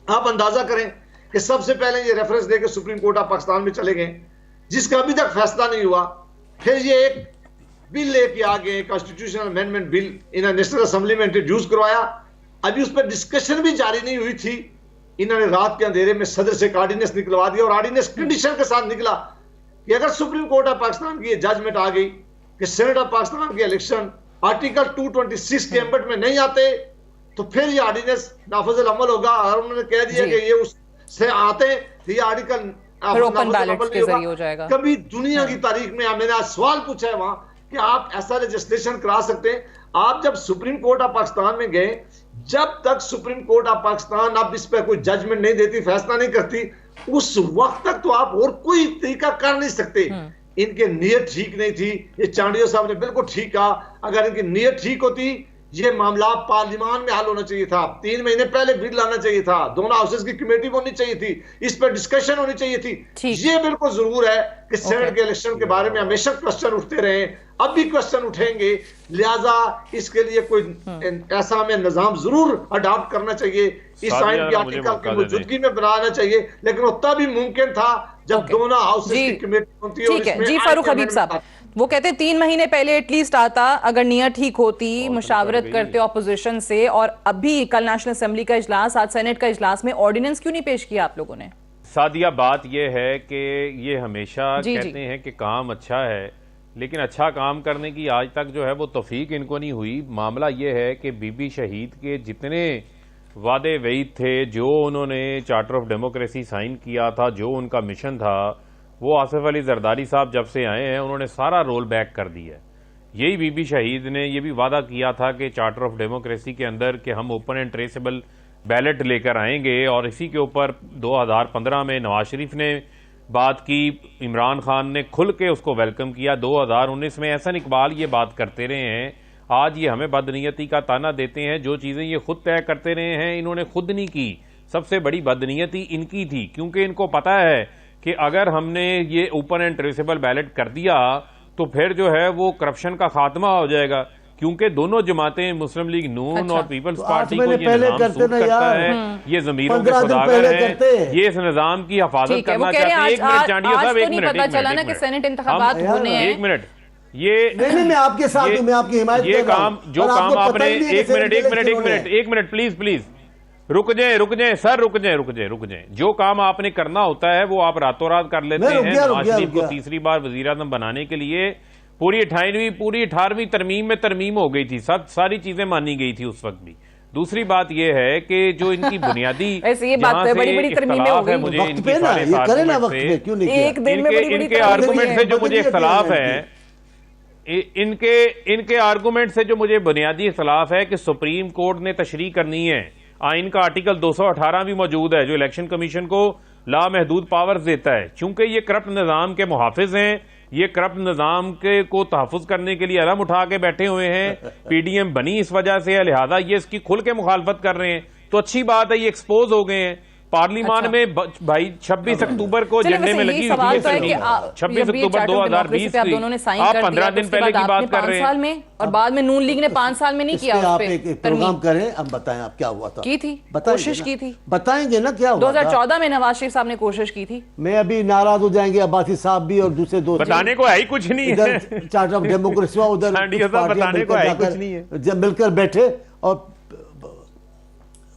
आप अंदाजा करें कि सबसे पहले ये रेफरेंस लेके सुप्रीम कोर्ट ऑफ पाकिस्तान में चले गए, जिसका अभी तक फैसला नहीं हुआ। फिर ये एक बिल लेके आ गए, कॉन्स्टिट्यूशनल अमेंडमेंट बिल, इन्होंने नेशनल असेंबली में इंट्रोड्यूस करवाया। अभी उस पर डिस्कशन भी जारी नहीं हुई थी। इन्होंने रात के अंधेरे में सदर से ऑर्डिनेंस निकलवा दिया, और ऑर्डिनेंस कंडीशन के साथ निकला कि अगर सुप्रीम कोर्ट ऑफ पाकिस्तान की ये जजमेंट आ गई कि सेनेट ऑफ पाकिस्तान के इलेक्शन आर्टिकल 226 के एम्बट में नहीं आते, तो फिर ये ऑर्डिनेंस नाफिज अमल होगा। और उन्होंने कह दिया कि ये उससे आते तो ये आर्टिकल ओपन बैलेट के जरिए हो जाएगा। कभी दुनिया की तारीख में मैंने आज सवाल पूछा है वहां कि आप ऐसा रजिस्ट्रेशन करा सकते हैं। आप जब सुप्रीम कोर्ट ऑफ पाकिस्तान में गए, जब तक सुप्रीम कोर्ट ऑफ पाकिस्तान अब इस पर कोई जजमेंट नहीं देती, फैसला नहीं करती, उस वक्त तक तो आप और कोई तरीका कर नहीं सकते। इनके नीयत ठीक नहीं थी। ये चांडियो साहब ने बिल्कुल ठीक कहा, अगर इनकी नीयत ठीक होती, ये मामला पार्लियामान में हल होना चाहिए था। 3 महीने पहले बिल लाना चाहिए था, दोनों हाउसेस की कमेटी होनी चाहिए थी, इस पर डिस्कशन होनी चाहिए थी। ये बिल्कुल जरूर है कि सेनेट के इलेक्शन के बारे में हमेशा क्वेश्चन उठते रहे, अब भी क्वेश्चन उठेंगे। लिहाजा इसके लिए कोई ऐसा हमें निजाम जरूर अडॉप्ट करना चाहिए, इस आइन की आर्टिकल की मौजूदगी में बनाना चाहिए। लेकिन वो तभी मुमकिन था जब दोनों हाउसेस की कमेटी होती है। ठीक है जी, फारूक हबीब साहब वो कहते हैं 3 महीने पहले एटलीस्ट आता, अगर नीयत ठीक होती, मुशावरत करते ऑपोजिशन से। और अभी कल नेशनल असेंबली का इजलास, आज सेनेट का इजलास में ऑर्डिनेंस क्यों नहीं पेश किया आप लोगों ने? सादिया, बात यह है कि ये हमेशा कहते हैं कि काम अच्छा है, लेकिन अच्छा काम करने की आज तक जो है वो तौफीक इनको नहीं हुई। मामला ये है कि बीबी शहीद के जितने वादे वईद थे, जो उन्होंने चार्टर ऑफ डेमोक्रेसी साइन किया था, जो उनका मिशन था, वो आसिफ अली जरदारी साहब जब से आए हैं उन्होंने सारा रोल बैक कर दिया है। यही बीबी शहीद ने ये भी वादा किया था कि चार्टर ऑफ डेमोक्रेसी के अंदर कि हम ओपन एंड ट्रेसेबल बैलेट लेकर आएंगे, और इसी के ऊपर 2015 में नवाज शरीफ ने बात की, इमरान खान ने खुल के उसको वेलकम किया। 2019 में एहसन इकबाल ये बात करते रहे हैं, आज ये हमें बदनीयती का ताना देते हैं। जो चीज़ें ये खुद तय करते रहे हैं इन्होंने खुद नहीं की। सबसे बड़ी बदनीयती इनकी थी, क्योंकि इनको पता है कि अगर हमने ये ओपन एंड ट्रेसेबल बैलेट कर दिया तो फिर जो है वो करप्शन का खात्मा हो जाएगा, क्योंकि दोनों जमातें मुस्लिम लीग नून और पीपल्स तो पार्टी को महीने ये पहले निजाम करते सूट ना करता यार। है, ये जमीरों के 15 दिन सौदागर पहले हैं, करते हैं। ये इस निजाम की हिफाजत ठीक है, वो करना कह रहे चाहते हैं हैं। एक मिनट चांडिया आज साहब, तो एक नहीं मिनट, पता एक चला ना मिनट, कि एक सेनेट मिनट। इंतखाबात हम- होने हैं। एक मिनट, ये नहीं मैं आपके साथ हूं, मैं आपकी हिमायत ये कर रहा काम हूं। जो और काम आपको पता आपने ही नहीं है कि एक मिनट, एक सेनेट मिनट, एक इलेक्शन मिनट, एक मिनट, प्लीज प्लीज रुक जाए सर, रुक जाए। जो काम आपने करना होता है वो आप रातों रात कर लेते मैं रुक हैं। गया, नवाज शरीफ रुक को गया। तीसरी बार वजीर आज़म बनाने के लिए पूरी 18वीं तरमीम में तरमीम हो गई थी, सब सारी चीजें मानी गई थी उस वक्त भी। दूसरी बात यह है कि जो इनकी बुनियादी ऐसे ये बात जहां तो से बड़ी तरमीमें हो इख्तलाफ है गई। मुझे वक्त इनकी पे ना सारे ये करे ना, argument वक्त से, पे क्यों नहीं किया? एक दिन में बड़ी इनके तरमीमें आर्गूमेंट से जो बदनीयत मुझे है इख्तलाफ इनकी। है, इनके आर्गूमेंट से जो मुझे बुनियादी इख्तलाफ है कि सुप्रीम कोर्ट ने तशरीह करनी है, आइन का आर्टिकल 218 भी मौजूद है जो इलेक्शन कमीशन को लामहदूद पावर्स देता है। चूंकि ये करप्ट निजाम के मुहाफिज हैं, ये करप्ट निजाम के को तहफुज करने के लिए अलम उठा के बैठे हुए हैं, पीडीएम बनी इस वजह से है, लिहाजा ये इसकी खुल के मुखालफत कर रहे हैं। तो अच्छी बात है, ये एक्सपोज हो गए हैं पार्लियामान में। भाई 26 अक्टूबर को चलिए, झंडे में वैसे लगी यही हुई सवाल थी तो है कि 26 जब ये अक्टूबर चार्टर ऑफ डेमोक्रेसी 2020 पे आप दोनों ने साइन आप कर 15 दिया, दिन तो उसके पहले बाद की बात आपने कर रहे 5 साल हैं। में, और बाद में नून लीग ने 5 साल में नहीं इस किया पे उस आप पे एक तरमीम। प्रोग्राम करें, अब बताएं आप क्या हुआ था। की थी, बताएंगे कोशिश ना? की थी। बताएंगे ना क्या हुआ था? 2014 में नवाज शरीफ साहब ने कोशिश की थी। मैं अभी नाराज हो जाएंगे अब्बासी साहब भी और दूसरे दोस्त बताने को है ही कुछ नहीं इधर है। चार्टर ऑफ डेमोक्रेसी उधर चांडिया कुछ साहब पार्टियां बताने को मिलकर है ही कुछ जाकर नहीं है। जब मिलकर बैठे और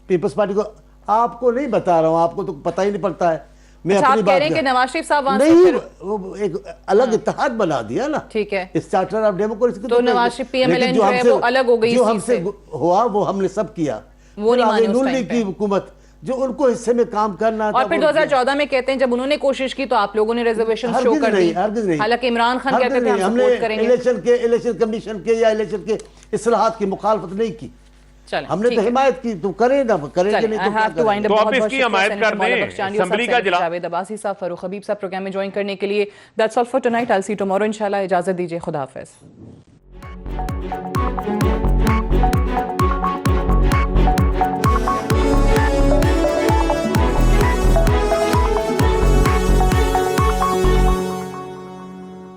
पीपल्स पार्टी को, आपको नहीं बता रहा हूं, आपको तो पता ही नहीं पड़ता है। मैं अच्छा, अपनी आप कह बात रहे हैं कि नवाज शरीफ साहब वहां से नहीं, फिर वो एक अलग इत्तेहाद बना दिया ना, ठीक है। इस चार्टर ऑफ डेमोक्रेसी की तो नवाज शरीफ PMLN लेकिन जो है वो अलग हो गई जो इस हमसे चीज हुआ वो हमने सब किया। वो फिर नहीं आगे माने उस नून टाइम लीग पे। की हुकूमत जो उनको हिस्से में काम करना था और फिर वो किया। 2014 में कहते हैं जब उन्होंने कोशिश की तो आप लोगों ने रिजर्वेशन शो हरगिज़ कर दी। नहीं, हरगिज़ नहीं। हालांकि इमरान खान हरगिज़ कहते थे नहीं, हम हमने सपोर्ट करेंगे। इलेक्शन कमीशन के या इलेक्शन के इस्लाहात की मुखालफत नहीं की, चलें, हमने ठीक तो है। हिमायत की। तो करें ना, करेंगे नहीं तो क्या करेंगे? तो आप इसकी हमायत कर दें, असेंबली का इजलास। जावेद अब्बासी साहब, फारूक हबीब साहब प्रोग्राम में ज्वाइन करने के लिए। That's all for tonight, I will see you tomorrow इंशाल्लाह। इजाजत दीजिए, खुदा हाफिज़।